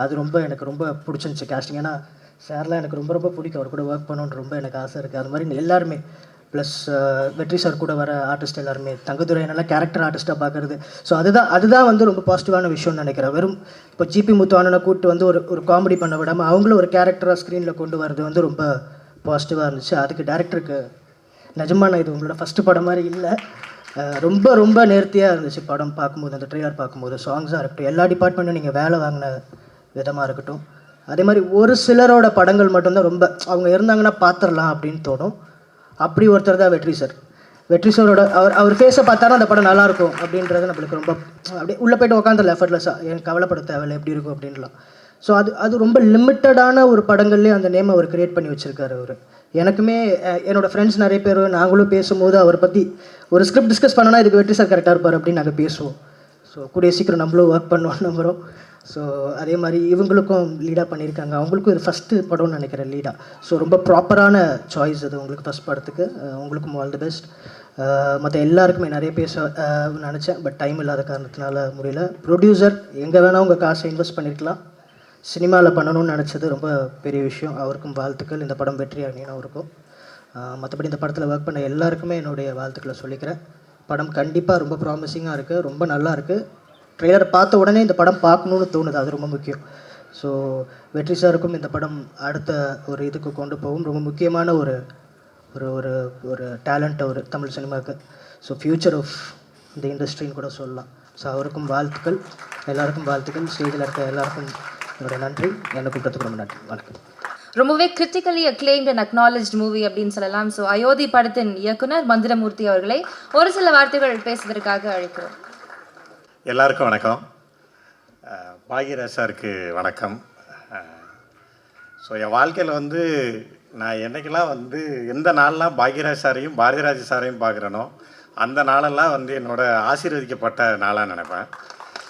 Speaker 6: அது எனக்கு ரொம்ப பிடிச்சிருந்துச்சி கேஸ்டிங். ஏன்னா சார்லாம் எனக்கு ரொம்ப ரொம்ப பிடிக்கும், அவர் கூட ஒர்க் பண்ணணுன்னு ரொம்ப எனக்கு ஆசை இருக்குது. அது மாதிரி எல்லாருமே ப்ளஸ் வெற்றி சார் கூட வர ஆர்டிஸ்ட் எல்லாருமே, தங்கதுரை நல்லா கேரக்டர் ஆர்டிஸ்ட்டாக பார்க்குறது. ஸோ அதுதான் வந்து ரொம்ப பாசிட்டிவான விஷயம்னு நினைக்கிறேன். வெறும் இப்போ ஜிபி முத்துவானனை கூப்பிட்டு வந்து ஒரு காமெடி பண்ண விடாமல் அவங்களும் ஒரு கேரக்டராக ஸ்க்ரீனில் கொண்டு வரது வந்து ரொம்ப பாசிட்டிவாக இருந்துச்சு. அதுக்கு டேரக்டருக்கு நிஜமான இது உங்களோட ஃபஸ்ட்டு படம் மாதிரி இல்லை, ரொம்ப ரொம்ப நேர்த்தியாக இருந்துச்சு படம் பார்க்கும்போது. அந்த ட்ரெய்லர் பார்க்கும்போது சாங்ஸாக இருக்கட்டும், எல்லா டிபார்ட்மெண்ட்டும் நீங்கள் வேலை வாங்கின விதமாக இருக்கட்டும். அதே மாதிரி ஒரு சிலரோட படங்கள் மட்டும்தான் ரொம்ப அவங்க இருந்தாங்கன்னா பார்த்துடலாம் அப்படின்னு தோணும். அப்படி ஒருத்தர் தான் வெற்றி சார். வெற்றி சாரோட அவர் ஃபேஸை பார்த்தாலும் அந்த படம் நல்லாயிருக்கும் அப்படின்றது நம்மளுக்கு ரொம்ப அப்படியே உள்ளே போய்ட்டு உட்காந்துடல எஃபர்ட்லெஸ்ஸாக, எனக்கு கவலைப்பட தேவையில்லை எப்படி இருக்கும் அப்படின்லாம். ஸோ அது ரொம்ப லிமிட்டடான ஒரு படங்கள்லேயே அந்த நேமை அவர் க்ரியேட் பண்ணி வச்சுருக்காரு அவர். எனக்குமே என்னோடய ஃப்ரெண்ட்ஸ் நிறைய பேர் நாங்களும் பேசும்போது அவரை பற்றி ஒரு ஸ்கிரிப்ட் டிஸ்கஸ் பண்ணோன்னா இதுக்கு வெற்றி சார் கரெக்டாக இருப்பார் அப்படின்னு நாங்கள் பேசுவோம். ஸோ கூடிய சீக்கிரம் நம்மளும் ஒர்க் பண்ணுவோம் நம்புகிறோம். ஸோ அதே மாதிரி இவங்களுக்கும் லீடாக பண்ணியிருக்காங்க. அவங்களுக்கும் இது ஃபஸ்ட்டு படம்னு நினைக்கிறேன் லீடாக. ஸோ ரொம்ப ப்ராப்பரான சாய்ஸ் அது உங்களுக்கு ஃபஸ்ட் படத்துக்கு. உங்களுக்கும் ஆல் தி பெஸ்ட். மற்ற எல்லாருக்குமே நிறைய பேச நினச்சேன், பட் டைம் இல்லாத காரணத்தினால முடியல. ப்ரொடியூசர் எங்கே வேணால் உங்கள் காசை இன்வெஸ்ட் பண்ணியிருக்கலாம், சினிமாவில் பண்ணணும்னு நினச்சது ரொம்ப பெரிய விஷயம். அவருக்கும் வாழ்த்துக்கள். இந்த படம் வெற்றி அணின்னு அவருக்கும். மற்றபடி இந்த படத்தில் ஒர்க் பண்ண எல்லாருக்குமே என்னுடைய வாழ்த்துக்களை சொல்லிக்கிறேன். படம் கண்டிப்பாக ரொம்ப ப்ராமிசிங்காக இருக்குது, ரொம்ப நல்லா இருக்குது. ட்ரெய்லர் பார்த்த உடனே இந்த படம் பார்க்கணுன்னு தோணுது, அது ரொம்ப முக்கியம். ஸோ வெற்றி சாருக்கும் இந்த படம் அடுத்த ஒரு இதுக்கு கொண்டு போகும். ரொம்ப முக்கியமான ஒரு ஒரு ஒரு ஒரு டேலண்ட் அவர் தமிழ் சினிமாவுக்கு. ஸோ ஃப்யூச்சர் ஆஃப் இந்த இண்டஸ்ட்ரின்னு கூட சொல்லலாம். ஸோ அவருக்கும் வாழ்த்துக்கள், எல்லாருக்கும் வாழ்த்துக்கள். ஸ்டேஜில் இருக்க எல்லாருக்கும் என்னுடைய நன்றி. என்னை கூப்பிட்டதுக்கு ரொம்ப நன்றி. வணக்கம்.
Speaker 2: ரொம்பவே critically acclaimed and acknowledged movie அப்படின்னு சொல்லலாம். ஸோ அயோத்தி படத்தின் இயக்குனர் மந்திரமூர்த்தி அவர்களை ஒரு சில வார்த்தைகள் பேசுவதற்காக அழைக்கிறோம்.
Speaker 7: எல்லாருக்கும் வணக்கம். பாக்யராஜ் சாருக்கு வணக்கம். ஸோ என் வாழ்க்கையில் வந்து நான் என்றைக்கெல்லாம் வந்து எந்த நாளெலாம் பாக்யராஜ் சாரையும் பாரதிராஜ சாரையும் பார்க்குறேனோ அந்த நாளெல்லாம் வந்து என்னோடய ஆசீர்வதிக்கப்பட்ட நாளாக நினைப்பேன்.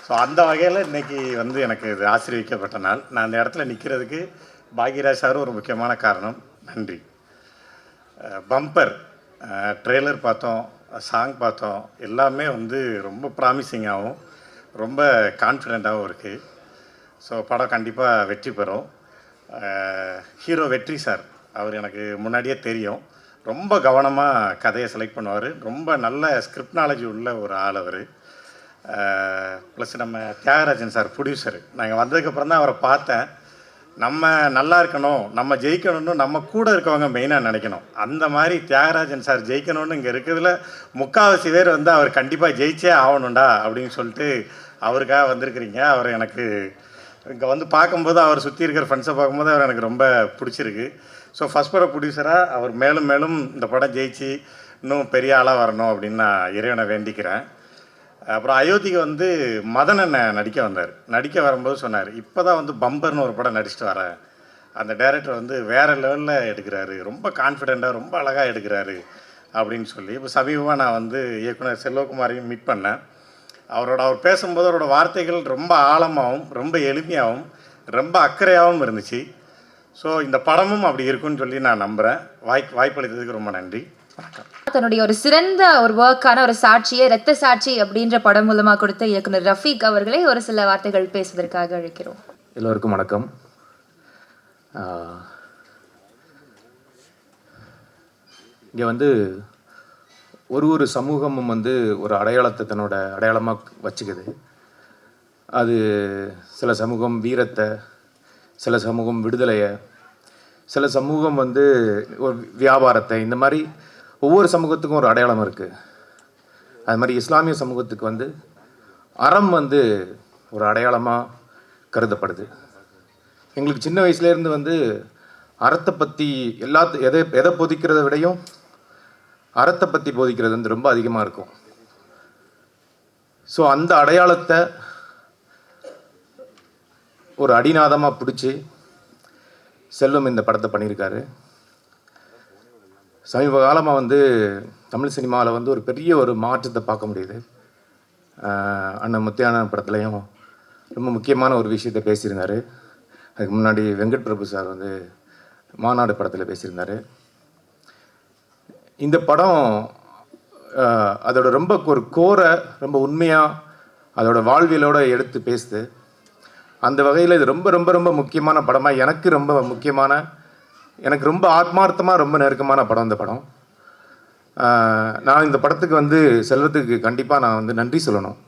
Speaker 7: ஸோ அந்த வகையில் இன்றைக்கி வந்து எனக்கு இது ஆசீர்வதிக்கப்பட்ட நாள். நான் அந்த இடத்துல நிற்கிறதுக்கு பாக்யராஜ் சாரும் ஒரு முக்கியமான காரணம். நன்றி. பம்பர் ட்ரெய்லர் பார்த்தோம், சாங் பார்த்தோம், எல்லாமே வந்து ரொம்ப ப்ராமிசிங்காகவும் ரொம்ப கான்ஃபிடெண்ட்டாகவும் இருக்குது. ஸோ படம் கண்டிப்பாக வெற்றி பெறும். ஹீரோ வெற்றி சார் அவர் எனக்கு முன்னாடியே தெரியும். ரொம்ப கவனமாக கதையை செலக்ட் பண்ணுவார். ரொம்ப நல்ல ஸ்கிரிப்ட் நாலேஜ் உள்ள ஒரு ஆள் அவர். ப்ளஸ் நம்ம தியாகராஜன் சார் ப்ரொடியூசர். நாங்கள் வந்ததுக்கப்புறம் தான் அவரை பார்த்தேன். நம்ம நல்லா இருக்கணும், நம்ம ஜெயிக்கணும்னு நம்ம கூட இருக்கவங்க மெயினாக நினைக்கணும். அந்த மாதிரி தியாகராஜன் சார் ஜெயிக்கணும்னு இங்கே இருக்கிறதுல முக்கால்வாசி பேர் வந்து அவர் கண்டிப்பாக ஜெயிச்சே ஆகணும்டா அப்படின்னு சொல்லிட்டு அவருக்காக வந்திருக்கிறீங்க. அவர் எனக்கு இங்கே வந்து பார்க்கும்போது அவர் சுற்றி இருக்கிற ஃப்ரெண்ட்ஸை பார்க்கும்போது அவர் எனக்கு ரொம்ப பிடிச்சிருக்கு. ஸோ ஃபஸ்ட் பட ப்ரொடியூசராக அவர் மேலும் மேலும் இந்த படம் ஜெயிச்சு இன்னும் பெரிய ஆளாக வரணும் அப்படின்னு நான் இறைவனை வேண்டிக்கிறேன். அப்புறம் அயோத்திக்கு வந்து மதன் அண்ணன் நடிக்க வரும்போது சொன்னார், இப்போ தான் வந்து பம்பர்னு ஒரு படம் நடிச்சுட்டு வரேன், அந்த டைரக்டர் வந்து வேறு லெவலில் எடுக்கிறாரு, ரொம்ப கான்ஃபிடெண்ட்டாக ரொம்ப அழகாக எடுக்கிறாரு அப்படின்னு சொல்லி. இப்போ சமீபமாக நான் வந்து இயக்குனர் செல்வகுமாரையும் மீட் பண்ணேன். அவர் பேசும்போது அவரோட வார்த்தைகள் ரொம்ப ஆழமாகவும் ரொம்ப எளிமையாகவும் ரொம்ப அக்கறையாகவும் இருந்துச்சு. ஸோ இந்த படமும் அப்படி இருக்குன்னு சொல்லி நான் நம்புகிறேன். வாய்ப்பளித்ததுக்கு ரொம்ப நன்றி.
Speaker 2: தன்னுடைய ஒரு சிறந்த ஒரு ஒர்க்கான ஒரு சாட்சியை இரத்த சாட்சி அப்படின்ற படம் மூலமாக கொடுத்த இயக்குனர் ரஃபீக் அவர்களை ஒரு சில வார்த்தைகள் பேசுவதற்காக அழைக்கிறோம்.
Speaker 8: எல்லோருக்கும் வணக்கம். இங்கே வந்து ஒரு சமூகமும் வந்து ஒரு அடையாளத்தை தன்னோட அடையாளமாக வச்சுக்குது. அது சில சமூகம் வீரத்தை, சில சமூகம் விடுதலையை, சில சமூகம் வந்து ஒரு வியாபாரத்தை, இந்த மாதிரி ஒவ்வொரு சமூகத்துக்கும் ஒரு அடையாளம் இருக்குது. அது மாதிரி இஸ்லாமிய சமூகத்துக்கு வந்து அறம் வந்து ஒரு அடையாளமாக கருதப்படுது. எங்களுக்கு சின்ன வயசுலேருந்து வந்து அறத்தை பற்றி எதை போதிக்கிறத விடையும் அறத்தை பற்றி போதிக்கிறது வந்து ரொம்ப அதிகமாக இருக்கும். ஸோ அந்த அடையாளத்தை ஒரு அடிநாதமாக பிடிச்சி செல்வம் இந்த படத்தை பண்ணியிருக்காரு. சமீப காலமாக வந்து தமிழ் சினிமாவில் வந்து ஒரு பெரிய ஒரு மாற்றத்தை பார்க்க முடியுது. அண்ணன் முத்தியான படத்துலையும் ரொம்ப முக்கியமான ஒரு விஷயத்தை பேசியிருந்தார். அதுக்கு முன்னாடி வெங்கட் பிரபு சார் வந்து மாநாடு படத்தில் பேசியிருந்தார். இந்த படம் அதோட ரொம்ப ஒரு கோரை ரொம்ப உண்மையாக அதோட வாழ்வியலோடு எடுத்து பேசுது. அந்த வகையில் இது ரொம்ப ரொம்ப ரொம்ப முக்கியமான படமாக, எனக்கு ரொம்ப ஆத்மார்த்தமாக ரொம்ப நெருக்கமான படம் இந்த படம். நான் இந்த படத்துக்கு வந்து செல்வத்துக்கு கண்டிப்பாக நான் வந்து நன்றி சொல்லணும்.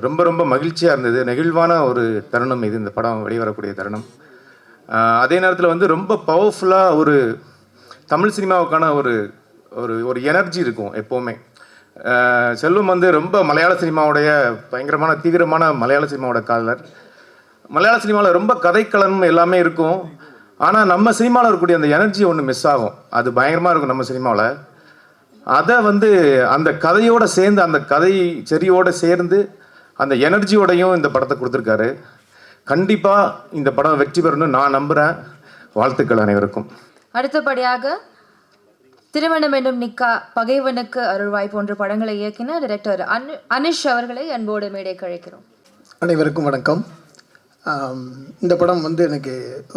Speaker 8: ரொம்ப ரொம்ப மகிழ்ச்சியாக இருந்தது, நெகிழ்வான ஒரு தருணம் இது, இந்த படம் வெளிவரக்கூடிய தருணம். அதே நேரத்தில் வந்து ரொம்ப பவர்ஃபுல்லாக ஒரு தமிழ் சினிமாவுக்கான ஒரு ஒரு ஒரு எனர்ஜி இருக்கும் எப்போவுமே. செல்வம் வந்து ரொம்ப மலையாள சினிமாவுடைய பயங்கரமான தீவிரமான மலையாள சினிமாவோட காதலர். மலையாள சினிமாவில் ரொம்ப கதைக்களம் எல்லாமே இருக்கும். ஆனால் நம்ம சினிமாவில் இருக்கக்கூடிய அந்த எனர்ஜி ஒன்று மிஸ் ஆகும். அது பயங்கரமாக இருக்கும் நம்ம சினிமாவில். அதை வந்து அந்த கதையோடு சேர்ந்து, அந்த கதை செறியோடு சேர்ந்து அந்த எனர்ஜியோடையும் இந்த படத்தை கொடுத்துருக்காரு. கண்டிப்பாக இந்த படம் வெற்றி பெறணும்னு நான் நம்புகிறேன். வாழ்த்துக்கள் அனைவருக்கும்.
Speaker 2: அடுத்தபடியாக திருமணம் என்னும் நிக்கா, பகைவனுக்கு அருள்வாய் போன்ற படங்களை இயக்கின டைரக்டர் அனிஷ் அவர்களை அன்போடு மேடை கழிக்கிறோம்.
Speaker 9: அனைவருக்கும் வணக்கம். இந்த படம் வந்து எனக்கு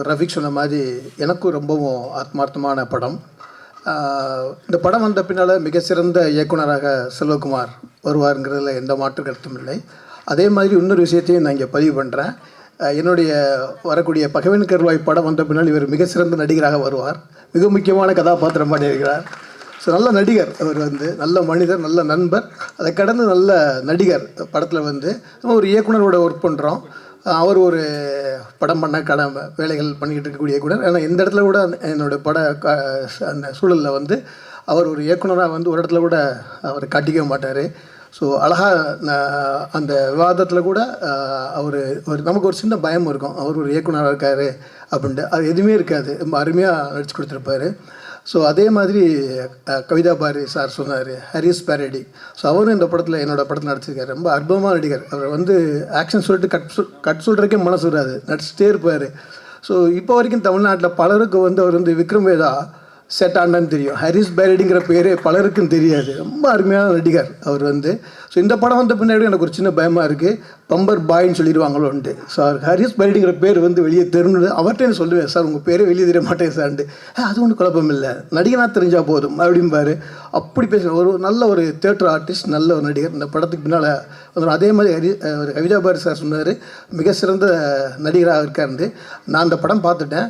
Speaker 9: ரஃபிக் சொன்ன மாதிரி எனக்கும் ரொம்பவும் ஆத்மார்த்தமான படம். இந்த படம் வந்த பின்னால் மிக சிறந்த இயக்குனராக செல்வகுமார் வருவாருங்கிறதுல எந்த மாற்று கருத்தும் இல்லை. அதே மாதிரி இன்னொரு விஷயத்தையும் நான் இங்கே பதிவு பண்ணுறேன். என்னுடைய வரக்கூடிய பகைவனுக்கு அருள்வாய் படம் வந்த பின்னால் இவர் மிக சிறந்த நடிகராக வருவார். மிக முக்கியமான கதாபாத்திரம் பண்ணியிருக்கிறார். ஸோ நல்ல நடிகர் அவர் வந்து, நல்ல மனிதர், நல்ல நண்பர், அதை கடந்து நல்ல நடிகர். படத்தில் வந்து நம்ம ஒரு இயக்குனரோட ஒர்க் பண்ணுறோம். அவர் ஒரு படம் பண்ண வேலைகள் பண்ணிக்கிட்டு இருக்கக்கூடிய இயக்குனர். ஏன்னா எந்த இடத்துல கூட என்னோடய அந்த சூழலில் வந்து அவர் ஒரு இயக்குனராக வந்து ஒரு இடத்துல கூட அவர் காட்டிக்க மாட்டார். ஸோ அழகாக அந்த விவாதத்தில் கூட அவர் நமக்கு ஒரு சின்ன பயம் இருக்கும், அவர் ஒரு இயக்குனராக இருக்கார் அப்படின்ட்டு. அது எதுவுமே இருக்காது, ரொம்ப அருமையாக நடிச்சு கொடுத்துருப்பாரு. ஸோ அதே மாதிரி கவிதா பாரதி சார் சொன்னார், ஹரிஸ் பேரடி. ஸோ அவரும் இந்த படத்தில், என்னோடய படத்தில் நடிச்சிருக்காரு. ரொம்ப அற்புதமாக நடிகர். அவர் வந்து ஆக்ஷன் சொல்லிட்டு கட் சொல்கிறக்கே மனசு வராது, நடிச்சுட்டே இருப்பார். ஸோ இப்போ வரைக்கும் தமிழ்நாட்டில் பலருக்கு வந்து அவர் வந்து விக்ரம் வேதா செட் ஆண்டான்னு தெரியும், ஹரிஸ் பேரடிங்கிற பேர் பலருக்கும் தெரியாது. ரொம்ப அருமையான நடிகர் அவர் வந்து. ஸோ இந்த படம் வந்த பின்னாடி எனக்கு ஒரு சின்ன பயமாக இருக்குது, பம்பர் பாயின்னு சொல்லிடுவாங்களோன்ட்டு. ஸோ அவர் ஹரிஸ் பேரடிங்கிற பேர் வந்து வெளியே தெரிஞ்சு அவர்கிட்ட சொல்லுவேன், சார் உங்கள் பேரே வெளியே தெரிய மாட்டேன் சார்ன்ட்டு. அது ஒன்றும் குழப்பம் இல்லை, நடிகனாக தெரிஞ்சால் போதும் அப்படிம்பாரு. அப்படி பேச ஒரு நல்ல ஒரு தியேட்டர் ஆர்டிஸ்ட், நல்ல ஒரு நடிகர். இந்த படத்துக்கு பின்னால் வந்துடும். அதே மாதிரி கவிதா பாரதி சார் சொன்னார், மிக சிறந்த நடிகராக இருக்காருன்னு. நான் அந்த படம் பார்த்துட்டேன்.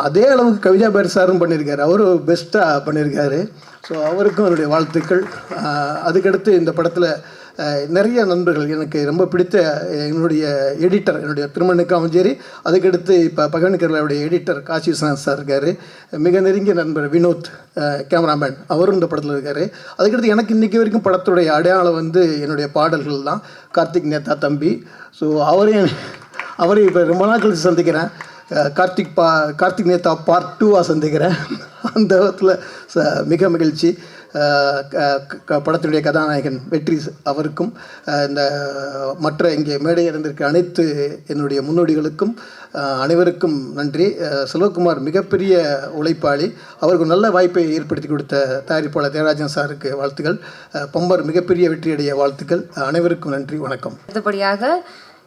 Speaker 9: அதே அளவுக்கு கவிதா பாரதி சாரும் பண்ணியிருக்காரு, அவரும் பெஸ்ட்டாக பண்ணியிருக்காரு. ஸோ அவருக்கும் என்னுடைய வாழ்த்துக்கள். அதுக்கடுத்து இந்த படத்தில் நிறைய நண்பர்கள், எனக்கு ரொம்ப பிடித்த என்னுடைய எடிட்டர், என்னுடைய திருமணுக்கு அமைஞ்சேரி, அதுக்கடுத்து இப்போ பகவனுக்கருடைய எடிட்டர் காசி விஸ்வநாத் சார் இருக்கார். மிக நெருங்கிய நண்பர் வினோத் கேமராமேன், அவரும் இந்த படத்தில் இருக்கார். அதுக்கடுத்து எனக்கு இன்றைக்கி வரைக்கும் படத்துடைய அடையாளம் வந்து என்னுடைய பாடல்கள் தான். கார்த்திக் நேத்தா தம்பி. ஸோ அவரையும் இப்போ ரொம்ப நாள் கழித்து சந்திக்கிறேன். கார்த்திக் நேத்தா பார்ட் 2 சந்திக்கிறேன். அந்த விதத்தில் மிக மகிழ்ச்சி. படத்தினுடைய கதாநாயகன் வெற்றி அவருக்கும், இந்த மற்ற இங்கே மேடை இருந்திருக்க அனைத்து என்னுடைய முன்னோடிகளுக்கும் அனைவருக்கும் நன்றி. செல்வகுமார் மிகப்பெரிய உழைப்பாளி, அவருக்கு நல்ல வாய்ப்பை ஏற்படுத்தி கொடுத்த தயாரிப்பாளர் தேவராஜன் சாருக்கு வாழ்த்துக்கள். பம்பர் மிகப்பெரிய வெற்றியடைய வாழ்த்துக்கள். அனைவருக்கும் நன்றி, வணக்கம்.
Speaker 2: அடுத்தபடியாக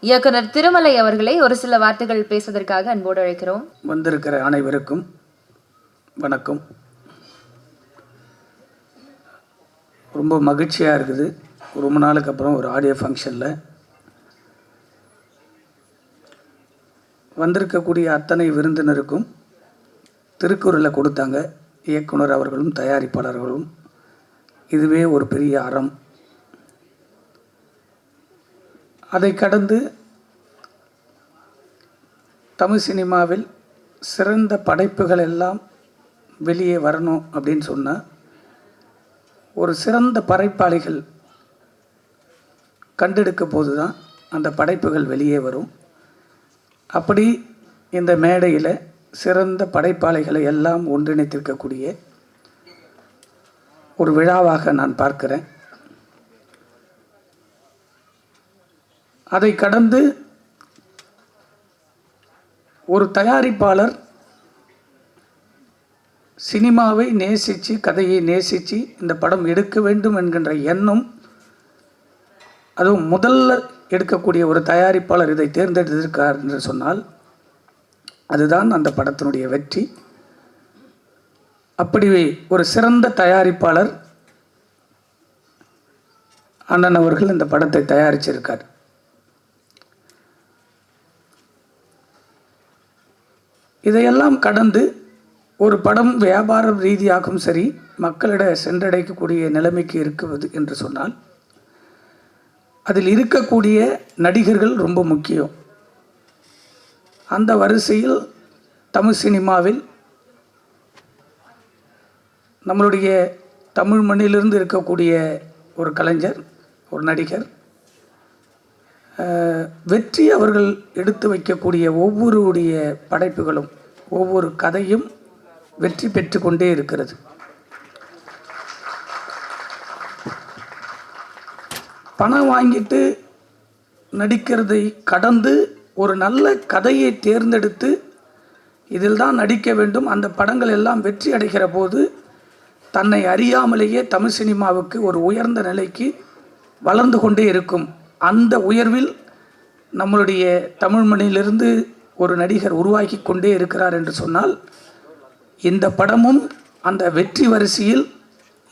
Speaker 2: இயக்குனர் திருமலை அவர்களை ஒரு சில வார்த்தைகள் பேசுவதற்காக அன்போடு அழைக்கிறோம்.
Speaker 4: வந்திருக்கிற அனைவருக்கும் வணக்கம். ரொம்ப மகிழ்ச்சியாக இருக்குது, ரொம்ப நாளுக்கு அப்புறம் ஒரு ஆடியோ ஃபங்க்ஷனில் வந்திருக்கக்கூடிய அத்தனை விருந்தினருக்கும் திருக்குறளை கொடுத்தாங்க இயக்குனர் அவர்களும் தயாரிப்பாளர்களும். இதுவே ஒரு பெரிய அறம். அதை கடந்து தமிழ் சினிமாவில் சிறந்த படைப்புகள் எல்லாம் வெளியே வரணும் அப்படின்னு சொன்னால் ஒரு சிறந்த படைப்பாளிகள் கண்டெடுக்க போது தான் அந்த படைப்புகள் வெளியே வரும். அப்படி இந்த மேடையில் சிறந்த படைப்பாளிகளை எல்லாம் ஒன்றிணைத்திருக்கக்கூடிய ஒரு விழாவாக நான் பார்க்கிறேன். அதை கடந்து ஒரு தயாரிப்பாளர் சினிமாவை நேசித்து கதையை நேசித்து இந்த படம் எடுக்க வேண்டும் என்கின்ற எண்ணம், அதுவும் முதல்ல எடுக்கக்கூடிய ஒரு தயாரிப்பாளர் இதை தேர்ந்தெடுத்திருக்கார் என்று சொன்னால் அதுதான் அந்த படத்தினுடைய வெற்றி. அப்படி ஒரு சிறந்த தயாரிப்பாளர் அண்ணன் அவர்கள் இந்த படத்தை தயாரிச்சிருக்கார். இதையெல்லாம் கடந்து ஒரு படம் வியாபார ரீதியாகவும் சரி மக்களிட சென்றடைக்கக்கூடிய நிலைமைக்கு இருக்குது என்று சொன்னால் அதில் இருக்கக்கூடிய நடிகர்கள் ரொம்ப முக்கியம். அந்த வரிசையில் தமிழ் சினிமாவில் நம்மளுடைய தமிழ் மண்ணிலிருந்து இருக்கக்கூடிய ஒரு கலைஞர், ஒரு நடிகர் வெற்றி அவர்கள் எடுத்து வைக்கக்கூடிய ஒவ்வொருடைய படைப்புகளும் ஒவ்வொரு கதையும் வெற்றி பெற்று கொண்டே இருக்கிறது. பணம் வாங்கிட்டு நடிக்கிறதை கடந்து ஒரு நல்ல கதையை தேர்ந்தெடுத்து இதில் தான் நடிக்க வேண்டும், அந்த படங்கள் எல்லாம் வெற்றி அடைகிற போது தன்னை அறியாமலேயே தமிழ் சினிமாவுக்கு ஒரு உயர்ந்த நிலைக்கு வளர்ந்து கொண்டே இருக்கும். அந்த உயர்வில் நம்மளுடைய தமிழ் மண்ணிலிருந்து ஒரு நடிகர் உருவாக்கி கொண்டே இருக்கிறார் என்று சொன்னால் இந்த படமும் அந்த வெற்றி வரிசையில்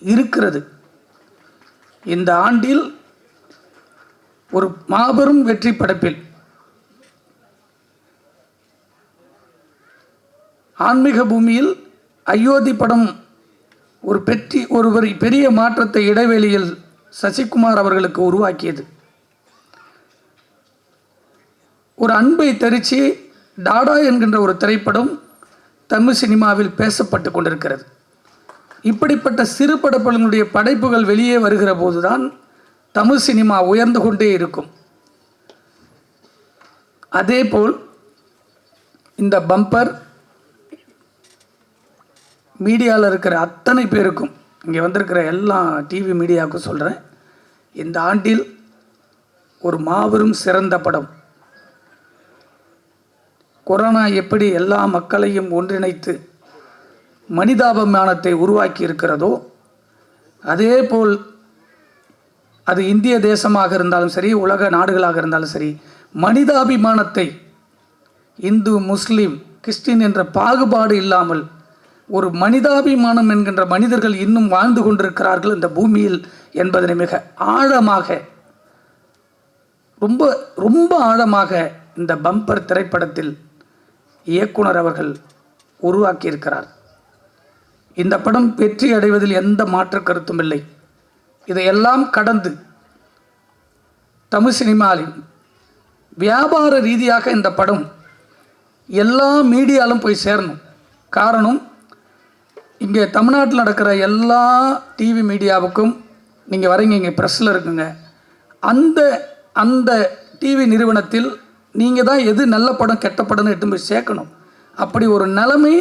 Speaker 4: இருக்கிறது. இந்த ஆண்டில் ஒரு மாபெரும் வெற்றி படைப்பில் ஆன்மீக பூமியில் அயோத்தி படம் ஒரு பெரிய மாற்றத்தை இடைவெளியில் சசிகுமார் அவர்களுக்கு உருவாக்கியது. ஒரு அன்பை தரிச்சு டாடா என்கின்ற ஒரு திரைப்படம் தமிழ் சினிமாவில் பேசப்பட்டு கொண்டிருக்கிறது. இப்படிப்பட்ட சிறு படங்களுடைய படைப்புகள் வெளியே வருகிற போதுதான் தமிழ் சினிமா உயர்ந்து கொண்டே இருக்கும். அதேபோல் இந்த பம்பர் மீடியாவில் இருக்கிற அத்தனை பேருக்கும், இங்கே வந்திருக்கிற எல்லா டிவி மீடியாவுக்கும் சொல்கிறேன், இந்த ஆண்டில் ஒரு மாபெரும் சிறந்த படம். கொரோனா எப்படி எல்லா மக்களையும் ஒன்றிணைத்து மனிதாபிமானத்தை உருவாக்கி இருக்கிறதோ அதேபோல் அது இந்திய தேசமாக இருந்தாலும் சரி உலக நாடுகளாக இருந்தாலும் சரி மனிதாபிமானத்தை இந்து முஸ்லீம் கிறிஸ்டின் என்ற பாகுபாடு இல்லாமல் ஒரு மனிதாபிமானம் என்கின்ற மனிதர்கள் இன்னும் வாழ்ந்து கொண்டிருக்கிறார்கள் இந்த பூமியில் என்பதனை மிக ஆழமாக ரொம்ப ரொம்ப ஆழமாக இந்த பம்பர் திரைப்படத்தில் இயக்குனர் அவர்கள் உருவாக்கியிருக்கிறார். இந்த படம் வெற்றி அடைவதில் எந்த மாற்று கருத்தும் இல்லை. இதையெல்லாம் கடந்து தமிழ் சினிமாவில் வியாபார ரீதியாக இந்த படம் எல்லா மீடியாலும் போய் சேரணும். காரணம், இங்கே தமிழ்நாட்டில் நடக்கிற எல்லா டிவி மீடியாவுக்கும் நீங்கள் வரீங்க, இங்கே ப்ரெஸ்ஸில் இருக்குங்க, அந்த டிவி நிறுவனத்தில் நீங்கள் தான் எது நல்ல படம் கெட்ட படம்னு எடுத்து போய் சேர்க்கணும். அப்படி ஒரு நிலைமை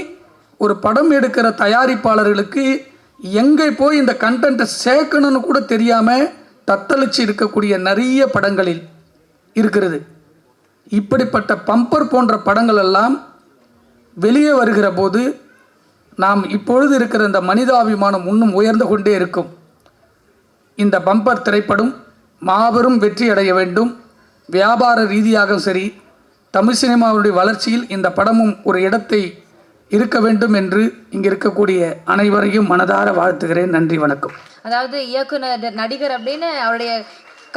Speaker 4: ஒரு படம் எடுக்கிற தயாரிப்பாளர்களுக்கு எங்கே போய் இந்த கண்டென்ட்டை சேர்க்கணும்னு கூட தெரியாமல் தத்தளிச்சு இருக்கக்கூடிய நிறைய படங்களில் இருக்கிறது. இப்படிப்பட்ட பம்பர் போன்ற படங்கள் எல்லாம் வெளியே வருகிற போது நாம் இப்பொழுது இருக்கிற இந்த மனிதாபிமானம் இன்னும் உயர்ந்து கொண்டே இருக்கும். இந்த பம்பர் திரைப்படம் மாபெரும் வெற்றி அடைய வேண்டும். வியாபார ரீதியாகவும் சரி தமிழ் சினிமாவுடைய வளர்ச்சியில் இந்த படமும் ஒரு இடத்தை இருக்க வேண்டும் என்று இங்கே இருக்கக்கூடிய அனைவரையும் மனதார வாழ்த்துகிறேன். நன்றி, வணக்கம்.
Speaker 2: அதாவது இயக்குனர் நடிகர் அப்படின்னு அவருடைய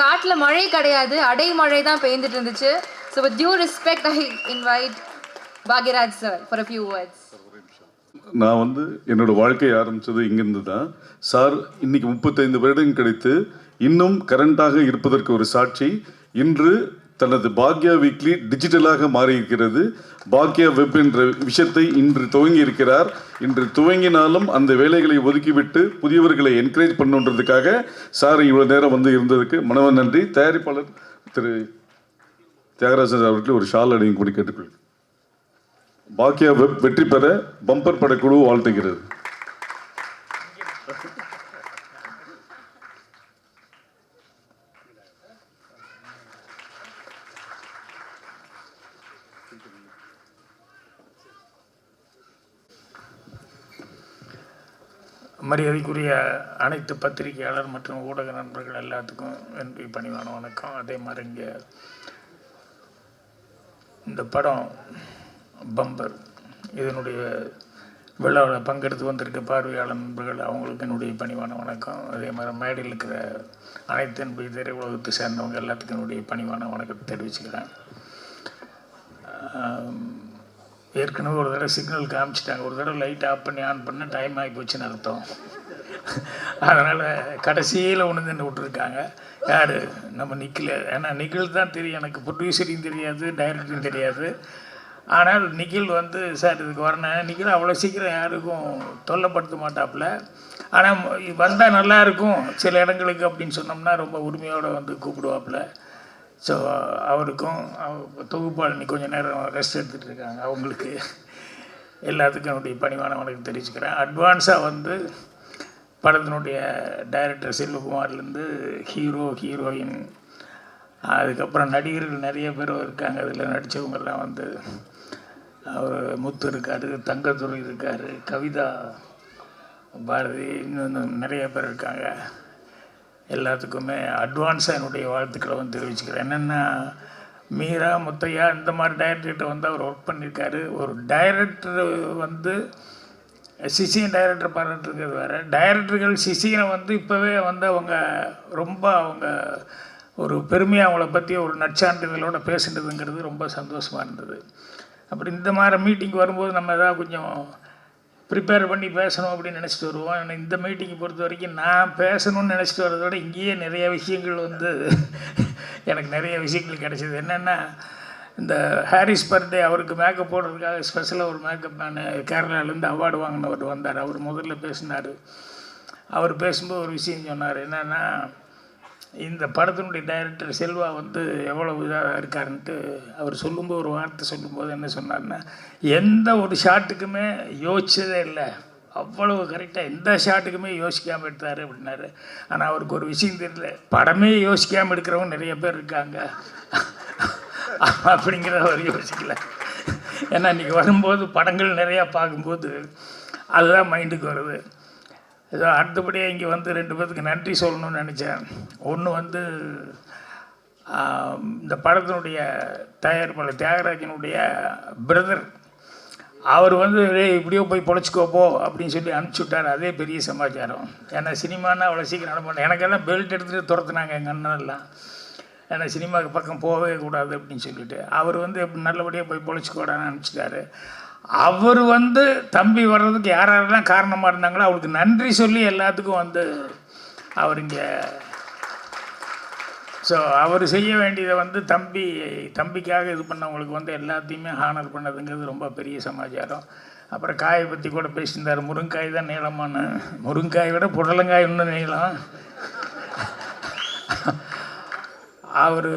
Speaker 2: காட்டில் மழை கிடையாது, அடைமழை தான் பெய்ந்துட்டு இருந்துச்சு. So with due respect I invite Bhagyaraj sir for a few words.
Speaker 10: நான் என்னோட வாழ்க்கையை ஆரம்பித்தது இங்கேருந்து தான். சார் இன்னைக்கு 35 வருடம் கிடைத்து இன்னும் கரண்டாக இருப்பதற்கு ஒரு சாட்சி. இன்று தனது பாக்யா வீக்லி டிஜிட்டலாக மாறியிருக்கிறது. பாக்யா வெப் என்ற விஷயத்தை இன்று துவங்கி இருக்கிறார். இன்று துவங்கினாலும் அந்த வேலைகளை ஒதுக்கிவிட்டு புதியவர்களை என்கரேஜ் பண்ணுன்றதுக்காக சார் இவ்வளோ நேரம் வந்து இருந்ததுக்கு மனவன் நன்றி. தயாரிப்பாளர் திரு தியாகராஜன் அவர்களுக்கு ஒரு ஷால் அணியும் கூடி கேட்டுக்கொள்கிறேன். பாக்யா வெப் வெற்றி பெற பம்பர் படக்குழு வாழ்த்துகிறது.
Speaker 11: மரியாதைக்குரிய அனைத்து பத்திரிகையாளர் மற்றும் ஊடக நண்பர்கள் எல்லாத்துக்கும் என்னுடைய பணிவான வணக்கம். அதே மாதிரி இங்கே இந்த படம் பம்பர் இதனுடைய விழாவில் பங்கெடுத்து வந்திருக்க பார்வையாளர் நண்பர்கள் அவங்களுக்கு என்னுடைய பணிவான வணக்கம். அதே மாதிரி மேடையில் இருக்கிற அனைத்து என்பது திரையுலகத்தை சேர்ந்தவங்க எல்லாத்துக்கும் என்னுடைய பணிவான வணக்கத்தை தெரிவிச்சுக்கிறேன். ஏற்கனவே ஒரு தடவை சிக்னல் காமிச்சிட்டாங்க, ஒரு தடவை லைட் ஆஃப் பண்ணி ஆன் பண்ண டைம் ஆகி போச்சுன்னு அர்த்தம். அதனால் கடைசியில் ஒன்று நின்று விட்டுருக்காங்க. யார் நம்ம நிக்கில், ஏன்னா நிக்கில் தான் தெரியும், எனக்கு ப்ரொடியூசரையும் தெரியாது டைரக்டரும் தெரியாது. ஆனால் நிக்கில் வந்து சார் இதுக்கு வரணும், நிக்கில் அவ்வளோ சீக்கிரம் யாருக்கும் தொல்லைப்படுத்த மாட்டாப்புல. ஆனால் வந்தால் நல்லாயிருக்கும் சில இடங்களுக்கு அப்படின்னு சொன்னோம்னா ரொம்ப உரிமையோடு வந்து கூப்பிடுவாப்புல. ஸோ அவருக்கும் தொகுப்பாளி கொஞ்சம் நேரம் ரெஸ்ட் எடுத்துகிட்டு இருக்காங்க, அவங்களுக்கு எல்லாத்துக்கும் என்னுடைய பணிவான வணக்கம் தெரிவிச்சுக்கிறேன். அட்வான்ஸாக வந்து படத்தினுடைய டைரக்டர் செல்வகுமார்லேருந்து ஹீரோ ஹீரோயின் அதுக்கப்புறம் நடிகர்கள் நிறைய பேர் இருக்காங்க. அதில் நடித்தவங்கெல்லாம் வந்து அவர் முத்து இருக்கார், தங்கத்துறை இருக்கார், கவிதா பாரதி, இன்னும் நிறைய பேர் இருக்காங்க. எல்லாத்துக்குமே அட்வான்ஸாக என்னுடைய வாழ்த்துக்களை வந்து தெரிவிச்சுக்கிறேன். என்னென்னா மீரா முத்தையா இந்த மாதிரி டைரக்டர்கிட்ட வந்து அவர் ஒர்க் பண்ணியிருக்காரு. ஒரு டைரக்டர் வந்து சிசியன் டைரக்டர் பாராட்டுருக்கிறது வேறு. டைரக்டர்கள் சிசியனை வந்து இப்போவே வந்து அவங்க ரொம்ப அவங்க ஒரு பெருமையாக அவங்கள பற்றி ஒரு நற்சான்றிதழோடு பேசுனதுங்கிறது ரொம்ப சந்தோஷமாக இருந்தது. அப்படி இந்த மாதிரி மீட்டிங் வரும்போது நம்ம எதாவது கொஞ்சம் ப்ரிப்பேர் பண்ணி பேசணும் அப்படின்னு நினச்சிட்டு வருவோம். ஆனால் இந்த மீட்டிங்கை பொறுத்த வரைக்கும் நான் பேசணும்னு நினச்சிட்டு வரதை விட இங்கேயே நிறைய விஷயங்கள் வந்து எனக்கு நிறைய விஷயங்கள் கிடைச்சிது. என்னென்னா இந்த ஹாரிஸ் பர்த்டே அவருக்கு மேக்கப் போடுறதுக்காக ஸ்பெஷலாக ஒரு மேக்கப் மேன் கேரளாவிலேருந்து அவார்டு வாங்கினவர் வந்தார். அவர் முதல்ல பேசினார். அவர் பேசும்போது ஒரு விஷயம் சொன்னார். என்னென்னா இந்த படத்தினுடைய டைரக்டர் செல்வா வந்து எவ்வளோ இதாக இருக்காருன்ட்டு அவர் சொல்லும்போது ஒரு வார்த்தை சொல்லும்போது என்ன சொன்னார்னா, எந்த ஒரு ஷாட்டுக்குமே யோசிச்சதே இல்லை, அவ்வளவு கரெக்டாக எந்த ஷாட்டுக்குமே யோசிக்காமல் எடுத்தார் அப்படின்னாரு. ஆனால் அவருக்கு ஒரு விஷயம் தெரியல, படமே யோசிக்காமல் எடுக்கிறவங்க நிறைய பேர் இருக்காங்க அப்படிங்கிறத அவர் யோசிக்கல. ஏன்னா இன்றைக்கி வரும்போது படங்கள் நிறையா பார்க்கும்போது அதுதான் மைண்டுக்கு வருது. ஏதோ அடுத்தபடியாக இங்கே வந்து 2 பேருக்கு நன்றி சொல்லணும்னு நினச்சேன். ஒன்று வந்து இந்த படத்தினுடைய தயாரிப்பாளர் தியாகராஜனுடைய பிரதர், அவர் வந்து இப்படியோ போய் பொழைச்சிக்கோப்போ அப்படின்னு சொல்லி அனுப்பிச்சி விட்டார். அதே பெரிய சமாச்சாரம். ஏன்னா சினிமானா அவ்வளோ சீக்கிரம் நடமாட்டேன். எனக்கெல்லாம் பெல்ட் எடுத்துகிட்டு துரத்துனாங்க எங்கள் அண்ணனெல்லாம். ஏன்னா சினிமாவுக்கு பக்கம் போகவே கூடாது அப்படின்னு சொல்லிட்டு அவர் வந்து நல்லபடியாக போய் பொழைச்சிக்கோடான்னு அனுப்பிச்சிட்டாரு. அவர் வந்து தம்பி வர்றதுக்கு யாரெல்லாம் காரணமாக இருந்தாங்களோ அவருக்கு நன்றி சொல்லி எல்லாத்துக்கும் வந்து அவர் இங்கே ஸோ அவர் செய்ய வேண்டியதை வந்து தம்பிக்காக இது பண்ணவங்களுக்கு வந்து எல்லாத்தையுமே ஹானர் பண்ணதுங்கிறது ரொம்ப பெரிய சமாச்சாரம். அப்புறம் காயை பற்றி கூட பேசியிருந்தார். முருங்காய் தான் நீளமான, முருங்காயை விட புடலங்காய் இன்னும் நீளம். அவர்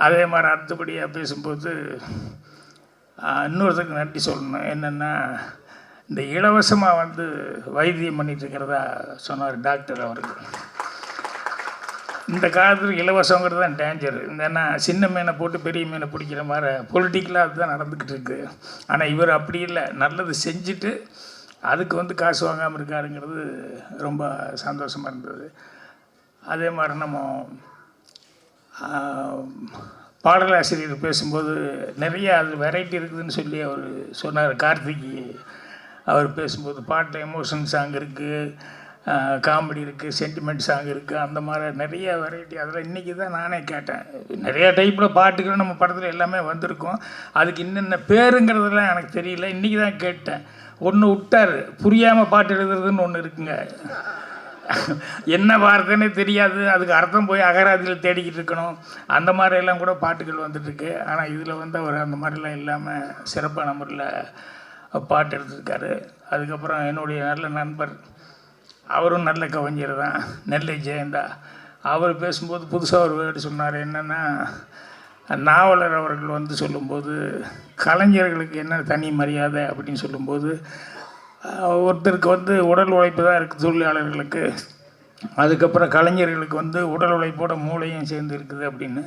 Speaker 11: அதே மாதிரி அடுத்தபடியாக பேசும்போது இன்னொருத்தருக்கு நன்றி சொல்லணும். என்னென்னா இந்த இலவசமாக வந்து வைத்தியம் பண்ணிட்டுருக்கிறதா சொன்னார் டாக்டர் அவர்கள். இந்த காலத்தில் இலவசங்கிறது தான் டேஞ்சர். ஏன்னா சின்ன மீனை போட்டு பெரிய மீனை பிடிக்கிற மாதிரி பொலிட்டிக்கலாக அதுதான் நடந்துக்கிட்டு இருக்குது. ஆனால் இவர் அப்படி இல்லை, நல்லது செஞ்சுட்டு அதுக்கு வந்து காசு வாங்காமல் இருக்காருங்கிறது ரொம்ப சந்தோஷமாக இருந்தது. அதே மாதிரி நம்ம பாடலாசிரியர் பேசும்போது நிறைய அது வெரைட்டி இருக்குதுன்னு சொல்லி அவர் சொன்னார். கார்த்திக் அவர் பேசும்போது பாட்டில் எமோஷன் சாங் இருக்குது, காமெடி இருக்குது, சென்டிமெண்ட் சாங் இருக்குது, அந்த மாதிரி நிறைய வெரைட்டி. அதில் இன்றைக்கி தான் நானே கேட்டேன். நிறையா டைப்பில் பாட்டுகள் நம்ம படத்தில் எல்லாமே வந்திருக்கும். அதுக்கு இன்னென்ன பேருங்கிறதெல்லாம் எனக்கு தெரியல. இன்றைக்கி தான் கேட்டேன். ஒன்று விட்டார், புரியாமல் பாட்டு எழுதுறதுன்னு ஒன்று இருக்குங்க. என்ன வார்த்தைன்னே தெரியாது, அதுக்கு அர்த்தம் போய் அகராதியில் தேடிக்கிட்டு இருக்கணும். அந்த மாதிரியெல்லாம் கூட பாட்டுகள் வந்துட்டுருக்கு. ஆனால் இதில் வந்து அவர் அந்த மாதிரிலாம் இல்லாமல் சிறப்பான முறையில் பாட்டு எடுத்திருக்காரு. அதுக்கப்புறம் என்னுடைய நல்ல நண்பர், அவரும் நல்ல கவிஞர் தான், நெல்லை ஜெயந்தா. அவர் பேசும்போது புதுசாக ஒரு வேர்டு சொன்னார். என்னென்னா, நாவலர் அவர்கள் வந்து சொல்லும்போது கலைஞர்களுக்கு என்ன தனி மரியாதை அப்படின்னு சொல்லும்போது, ஒருத்தருக்கு வந்து உடல் உழைப்பு தான் இருக்குது தொழிலாளர்களுக்கு, அதுக்கப்புறம் கலைஞர்களுக்கு வந்து உடல் உழைப்போட மூளையும் சேர்ந்து இருக்குது அப்படின்னு.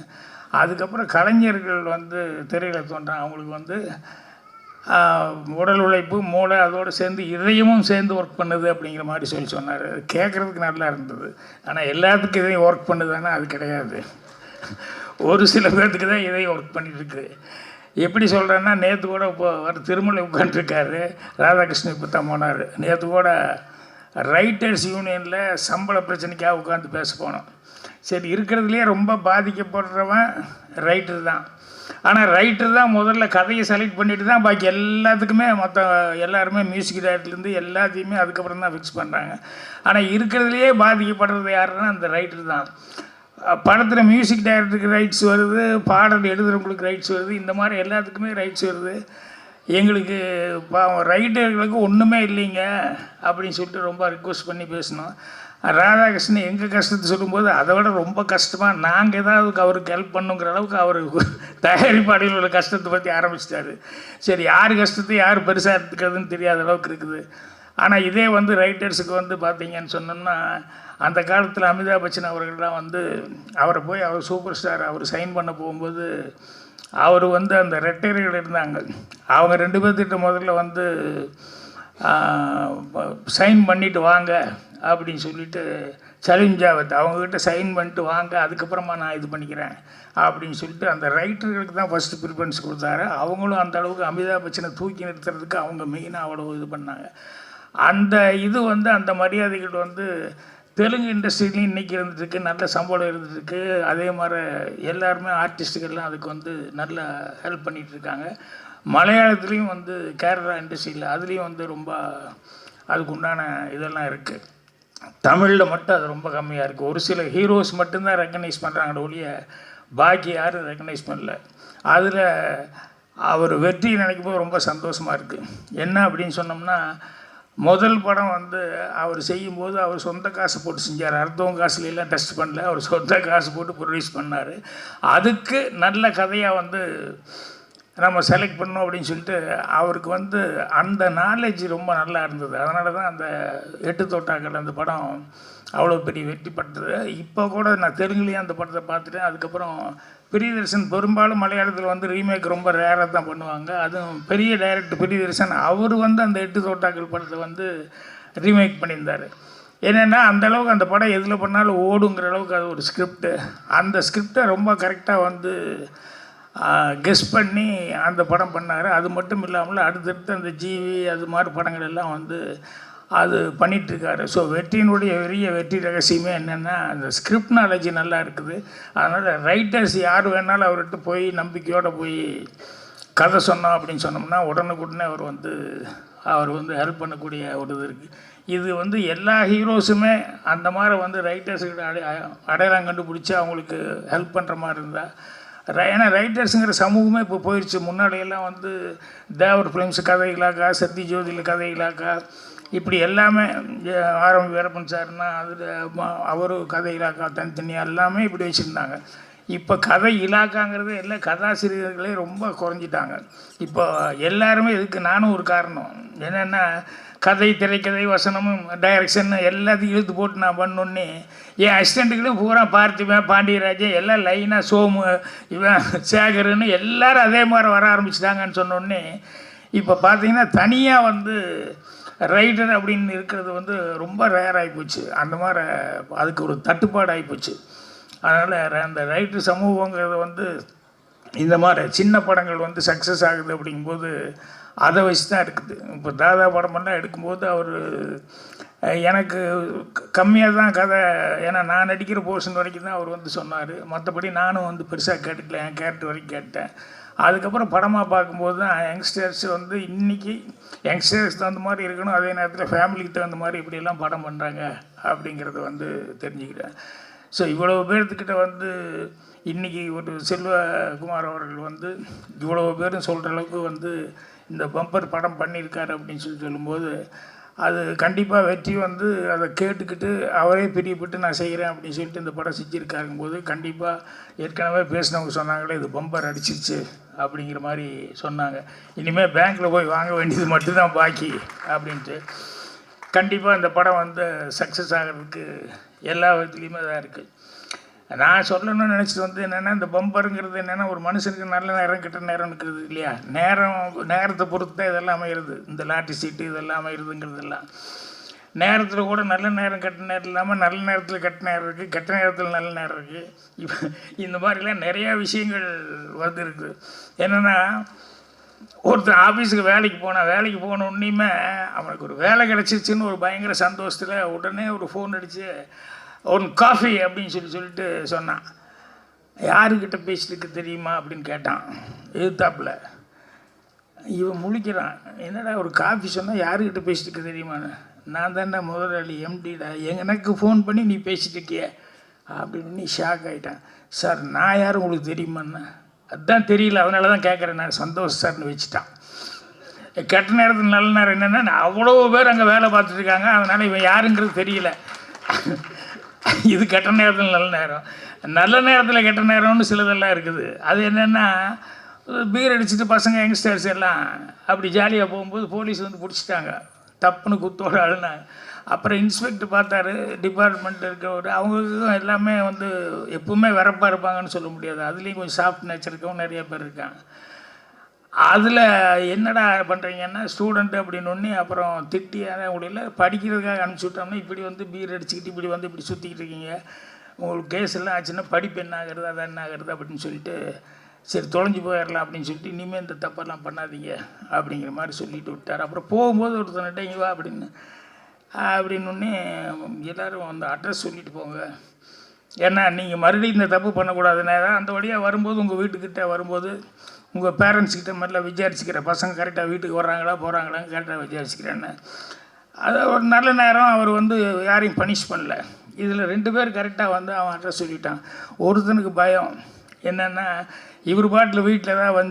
Speaker 11: அதுக்கப்புறம் கலைஞர்கள் வந்து திரையில் தோன்றாங்க, அவங்களுக்கு வந்து உடல் உழைப்பு மூளை அதோடு சேர்ந்து இதயமும் சேர்ந்து ஒர்க் பண்ணுது அப்படிங்கிற மாதிரி சொன்னார். கேட்குறதுக்கு நல்லா இருந்தது. ஆனால் எல்லாத்துக்கும் இதயம் ஒர்க் பண்ணுதானா அது கிடையாது. ஒரு சில பேர்த்துக்கு தான் இதயம் ஒர்க் பண்ணிகிட்ருக்கு. எப்படி சொல்கிறேன்னா, நேற்று கூட இப்போ ஒரு திருமலை உட்காந்துருக்காரு, ராதாகிருஷ்ணன் இப்போ தான் போனார். நேற்று கூட ரைட்டர்ஸ் யூனியனில் சம்பள பிரச்சனைக்காக உட்காந்து பேச போனோம். சரி, இருக்கிறதுலே ரொம்ப பாதிக்கப்படுறவன் ரைட்டர் தான். ஆனால் ரைட்டர் தான் முதல்ல கதையை செலக்ட் பண்ணிட்டு தான் பாக்கி எல்லாத்துக்குமே மொத்த எல்லாருமே மியூசிக் டைரக்டர்லேருந்து எல்லாத்தையுமே அதுக்கப்புறம் தான் ஃபிக்ஸ் பண்ணுறாங்க. ஆனால் இருக்கிறதுலையே பாதிக்கப்படுறது யாருன்னா அந்த ரைட்டர் தான். படத்தில் மியூசிக் டைரக்டருக்கு ரைட்ஸ் வருது, பாடல் எழுதுகிறவங்களுக்கு ரைட்ஸ் வருது, இந்த மாதிரி எல்லாத்துக்குமே ரைட்ஸ் வருது. எங்களுக்கு ரைட்டர்களுக்கு ஒன்றுமே இல்லைங்க அப்படின்னு சொல்லிட்டு ரொம்ப ரிக்வெஸ்ட் பண்ணி பேசினோம். ராதாகிருஷ்ணன் எங்கள் கஷ்டத்தை சொல்லும்போது அதை விட ரொம்ப கஷ்டமாக நாங்கள் ஏதாவது அவருக்கு ஹெல்ப் பண்ணுங்கிற அளவுக்கு அவர் தயாரிப்பாடியில் உள்ள கஷ்டத்தை பற்றி ஆரம்பிச்சிட்டாரு. சரி, யார் கஷ்டத்தை யார் பெருசாக எடுத்துக்கிறதுன்னு தெரியாத அளவுக்கு இருக்குது. ஆனால் இதே வந்து ரைட்டர்ஸுக்கு வந்து பார்த்தீங்கன்னு சொன்னோம்னா, அந்த காலத்தில் அமிதாப் பச்சன் அவர்கள்லாம் வந்து அவரை போய் அவர் சூப்பர் ஸ்டார் அவர் சைன் பண்ண போகும்போது அவர் வந்து அந்த ரெட்டையர்கள் இருந்தாங்க, அவங்க 2 பேர்த்திட்ட முதல்ல வந்து சைன் பண்ணிவிட்டு வாங்க அப்படின்னு சொல்லிட்டு, சலீம் ஜாவத் அவங்கக்கிட்ட சைன் பண்ணிட்டு வாங்க, அதுக்கப்புறமா நான் இது பண்ணிக்கிறேன் அப்படின்னு சொல்லிட்டு அந்த ரைட்டர்களுக்கு தான் ஃபஸ்ட்டு ப்ரிஃபரன்ஸ் கொடுத்தாரு. அவங்களும் அந்த அளவுக்கு அமிதாப் பச்சனை தூக்கி நிறுத்துறதுக்கு அவங்க மெயினாக அவ்வளோ இது பண்ணாங்க. அந்த இது வந்து அந்த மரியாதைகள் வந்து தெலுங்கு இண்டஸ்ட்ரியிலையும் இன்றைக்கி இருந்துட்டுருக்கு, நல்ல சம்பளம் இருந்துட்டுருக்கு. அதே மாதிரி எல்லாருமே ஆர்டிஸ்ட்டுகள்லாம் அதுக்கு வந்து நல்ல ஹெல்ப் பண்ணிகிட்ருக்காங்க. மலையாளத்துலேயும் வந்து கேரளா இண்டஸ்ட்ரியில் அதுலேயும் வந்து ரொம்ப அதுக்கு உண்டான இதெல்லாம் இருக்குது. தமிழில் மட்டும் அது ரொம்ப கம்மியாக இருக்குது. ஒரு சில ஹீரோஸ் மட்டும்தான் ரெக்கக்னைஸ் பண்ணுறாங்களே ஒழிய பாக்கி யாரும் ரெக்கக்னைஸ் பண்ணல. அதில் அவர் வெற்றி நினைக்கும் போது ரொம்ப சந்தோஷமாக இருக்குது. என்ன அப்படின்னு சொன்னோம்னா, முதல் படம் வந்து அவர் செய்யும்போது அவர் சொந்த காசு போட்டு செஞ்சார், அடுத்தவங்க காசுலாம் டெஸ்ட் பண்ணல, அவர் சொந்த காசு போட்டு ப்ரொடியூஸ் பண்ணார். அதுக்கு நல்ல கதையாக வந்து நம்ம செலக்ட் பண்ணோம் அப்படின்னு சொல்லிட்டு அவருக்கு வந்து அந்த நாலேஜ் ரொம்ப நல்லா இருந்தது. அதனால தான் அந்த 8 தோட்டாக்கள் அந்த படம் அவ்வளோ பெரிய வெற்றி பட்டது. இப்போ கூட நான் தெலுங்குலேயும் அந்த படத்தை பார்த்துட்டேன். அதுக்கப்புறம் பிரியதர்ஷன் பெரும்பாலும் மலையாளத்தில் வந்து ரீமேக் ரொம்ப ரேராக தான் பண்ணுவாங்க. அதுவும் பெரிய டைரக்டர் பிரியதர்ஷன் அவர் வந்து அந்த 8 தோட்டாக்கள் படத்தை வந்து ரீமேக் பண்ணியிருந்தார். ஏன்னா அந்தளவுக்கு அந்த படம் எதில் பண்ணாலும் ஓடுங்கிற அளவுக்கு அது ஒரு ஸ்கிரிப்டு. அந்த ஸ்கிரிப்டை ரொம்ப கரெக்டாக வந்து கெஸ் பண்ணி அந்த படம் பண்ணார். அது மட்டும் இல்லாமல் அடுத்தடுத்து அந்த ஜிவி அது மாதிரி படங்கள் எல்லாம் வந்து அது பண்ணிகிட்ருக்காரு. ஸோ வெற்றியினுடைய பெரிய வெற்றி ரகசியமே என்னென்னா அந்த ஸ்கிரிப்ட் நாலேஜ் நல்லா இருக்குது. அதனால் ரைட்டர்ஸ் யார் வேணாலும் அவர்கிட்ட போய் நம்பிக்கையோடு போய் கதை சொன்னோம் அப்படின்னு சொன்னோம்னா உடனுக்குடனே அவர் வந்து ஹெல்ப் பண்ணக்கூடிய ஒரு இது இருக்குது. இது வந்து எல்லா ஹீரோஸுமே அந்த மாதிரி வந்து ரைட்டர்ஸுக்கிட்ட அடையாளம் கண்டுபிடிச்சி அவங்களுக்கு ஹெல்ப் பண்ணுற மாதிரி இருந்தால். ஏன்னா ரைட்டர்ஸுங்கிற சமூகமே இப்போ போயிடுச்சு. முன்னாடியெல்லாம் வந்து தேவர் ஃபிலிம்ஸ் கதை இலாக்கா, சத்ய ஜோதியில் கதை இலாக்கா, இப்படி எல்லாமே ஆரம்பி வீரப்பன் சார்னா அதில் அவர் கதை இலாக்கா தனித்தனியாக எல்லாமே இப்படி வச்சுருந்தாங்க. இப்போ கதை இலாக்காங்கிறது எல்லாம் கதாசிரியர்களே ரொம்ப குறைஞ்சிட்டாங்க. இப்போ எல்லாருமே இதுக்கு நானும் ஒரு காரணம். என்னென்னா கதை, திரைக்கதை, வசனமும், டைரக்ஷன் எல்லாத்தையும் இழுத்து போட்டு நான் பண்ணோன்னே என் அசிஸ்டண்ட்டுகளும் பூரா பார்த்திபன், பாண்டியராஜன் எல்லாம் லைனாக சோமு, இவன் சேகர்னு எல்லோரும் அதே மாதிரி வர ஆரம்பிச்சிட்டாங்கன்னு சொன்னோடனே இப்போ பார்த்திங்கன்னா தனியாக வந்து ரைட்டர் அப்படின்னு இருக்கிறது வந்து ரொம்ப ரேர் ஆகிப்போச்சு. அந்த மாதிரி அதுக்கு ஒரு தட்டுப்பாடு ஆகிப்போச்சு. அதனால் அந்த ரைட்டர் சமூகங்கிறது வந்து இந்த மாதிரி சின்ன படங்கள் வந்து சக்ஸஸ் ஆகுது அப்படிங்கும்போது அதை வச்சு தான் இருக்குது. இப்போ தாதா படமெல்லாம் எடுக்கும்போது அவர் எனக்கு கம்மியாக தான் கதை, ஏன்னா நான் நடிக்கிற போர்ஷன் வரைக்கும் தான் அவர் வந்து சொன்னார். மற்றபடி நானும் வந்து பெருசாக கேட்டுக்கல, என் கேரக்டர் வரைக்கும் கேட்டேன். அதுக்கப்புறம் படமாக பார்க்கும்போது தான் யங்ஸ்டர்ஸ் வந்து இன்றைக்கி யங்ஸ்டர்ஸ் தகுந்த மாதிரி இருக்கணும், அதே நேரத்தில் ஃபேமிலிக்கு தகுந்த மாதிரி இப்படியெல்லாம் படம் பண்ணுறாங்க அப்படிங்கிறத வந்து தெரிஞ்சுக்கிட்டேன். ஸோ இவ்வளோ பேர்த்துக்கிட்ட வந்து இன்றைக்கி ஒரு செல்வகுமார் அவர்கள் வந்து இவ்வளோ பேரும் சொல்கிற அளவுக்கு வந்து இந்த பம்பர் படம் பண்ணியிருக்காரு அப்படின்னு சொல்லும்போது அது கண்டிப்பாக வெற்றி வந்து அதை கேட்டுக்கிட்டு அவரே பிரியப்பட்டு நான் செய்கிறேன் அப்படின்னு சொல்லிட்டு இந்த படம் செஞ்சுருக்காருங்கும்போது கண்டிப்பாக ஏற்கனவே பேசினவங்க சொன்னாங்களே இது பம்பர் அடிச்சிருச்சு அப்படிங்கிற மாதிரி சொன்னாங்க. இனிமேல் பேங்க்கில் போய் வாங்க வேண்டியது மட்டும்தான் பாக்கி அப்படின்ட்டு. கண்டிப்பாக இந்த படம் வந்து சக்ஸஸ் ஆகிறதுக்கு எல்லா விதத்துலேயுமே தான் இருக்குது. நான் சொல்லணும்னு நினச்சிட்டு வந்து என்னென்னா இந்த பம்பருங்கிறது என்னென்னா ஒரு மனுஷனுக்கு நல்ல நேரம் கெட்ட நேரம் இருக்கிறது இல்லையா, நேரத்தை பொறுத்து தான் இதெல்லாம் அமையிறது. இந்த லாட்டரி சீட்டு இதெல்லாம் அமையிறதுங்கிறது எல்லாம் நேரத்தில் கூட நல்ல நேரம் கெட்ட நேரம் இல்லாமல் நல்ல நேரத்தில் கெட்ட நேரம் இருக்குது, கெட்ட நேரத்தில் நல்ல நேரம் இருக்குது. இப்போ இந்த மாதிரிலாம் நிறையா விஷயங்கள் வந்து இருக்குது. என்னென்னா ஒருத்தர் ஆஃபீஸுக்கு வேலைக்கு போனோடனேயுமே அவனுக்கு ஒரு வேலை கிடச்சிருச்சுன்னு ஒரு பயங்கர சந்தோஷத்தில் உடனே ஒரு ஃபோன் அடித்து ஒன் காஃபி அப்படின்னு சொல்லிட்டு சொன்னான். யாருக்கிட்ட பேசிட்டு தெரியுமா அப்படின்னு கேட்டான் எதிர்த்தாப்பில். இவன் முழிக்கிறான், என்னடா ஒரு காஃபி சொன்னால் யாருக்கிட்ட பேசிட்டு தெரியுமான்னு. நான் தானே முதலாளி எம்டிடா, எனக்கு ஃபோன் பண்ணி நீ பேசிட்டு இருக்கிய அப்படின்னு நீ ஷாக் ஆகிட்டான். சார் நான் யாரும் உங்களுக்கு தெரியுமான்னு. அதுதான் தெரியல, அதனால தான் கேட்குறேன் நான். சந்தோஷ் சார்னு வச்சுட்டான். கெட்ட நேரத்தில் நல்ல நேரம் என்னென்னா அவ்வளோ பேர் அங்கே வேலை பார்த்துட்ருக்காங்க, அதனால் இவன் யாருங்கிறது தெரியல. இது கெட்ட நேரத்தில் நல்ல நேரம், நல்ல நேரத்தில் கெட்ட நேரம்னு சிலதெல்லாம் இருக்குது. அது என்னென்னா பீர் அடிச்சுட்டு பசங்க யங்ஸ்டர்ஸ் எல்லாம் அப்படி ஜாலியாக போகும்போது போலீஸ் வந்து பிடிச்சிட்டாங்க, தப்புன்னு குத்தோட அழுனாங்க. அப்புறம் இன்ஸ்பெக்டர் பார்த்தாரு, டிபார்ட்மெண்ட் இருக்கவர், அவங்களுக்கும் எல்லாமே வந்து எப்பவுமே வரப்பாக இருப்பாங்கன்னு சொல்ல முடியாது, அதுலேயும் கொஞ்சம் சாஃப்ட் நேச்சர் இருக்கவும் நிறைய பேர் இருக்காங்க. அதில் என்னடா பண்ணுறீங்கன்னா ஸ்டூடெண்ட்டு அப்படின்னு ஒன்று அப்புறம் திட்டியான முடியல படிக்கிறதுக்காக அனுப்பிச்சி விட்டோம்னா இப்படி வந்து பீர் அடிச்சுக்கிட்டு இப்படி வந்து இப்படி சுற்றிக்கிட்டு இருக்கீங்க, உங்களுக்கு கேஸ் எல்லாம் ஆச்சுன்னா படிப்பு என்ன ஆகுறது அது என்ன ஆகுறது அப்படின்னு சொல்லிட்டு சரி தொலைஞ்சு போயிடலாம் அப்படின்னு சொல்லிட்டு இனிமேல் இந்த தப்பெல்லாம் பண்ணாதீங்க அப்படிங்கிற மாதிரி சொல்லிட்டு விட்டார். அப்புறம் போகும்போது ஒருத்தன்கிட்ட இங்கே வா அப்படின்னு ஒன்று எல்லோரும் அந்த அட்ரஸ் சொல்லிட்டு போங்க, ஏன்னா நீங்கள் மறுபடியும் இந்த தப்பு பண்ணக்கூடாதுன்னா அந்த வழியாக வரும்போது உங்கள் வீட்டுக்கிட்ட வரும்போது உங்கள் பேரண்ட்ஸ்கிட்ட மாதிரிலாம் விசாரிச்சுக்கிறேன், பசங்க கரெக்டாக வீட்டுக்கு வர்றாங்களா போகிறாங்களான்னு கரெக்டாக விசாரிச்சுக்கிறேன்னு. அது ஒரு நல்ல நேரம். அவர் வந்து யாரையும் பனிஷ் பண்ணல. இதில் 2 பேர் கரெக்டாக வந்து அவன் அட்ரஸ் சொல்லிட்டான். ஒருத்தனுக்கு பயம் என்னென்னா இவர் பாட்டில் வீட்டில் தான் வந்து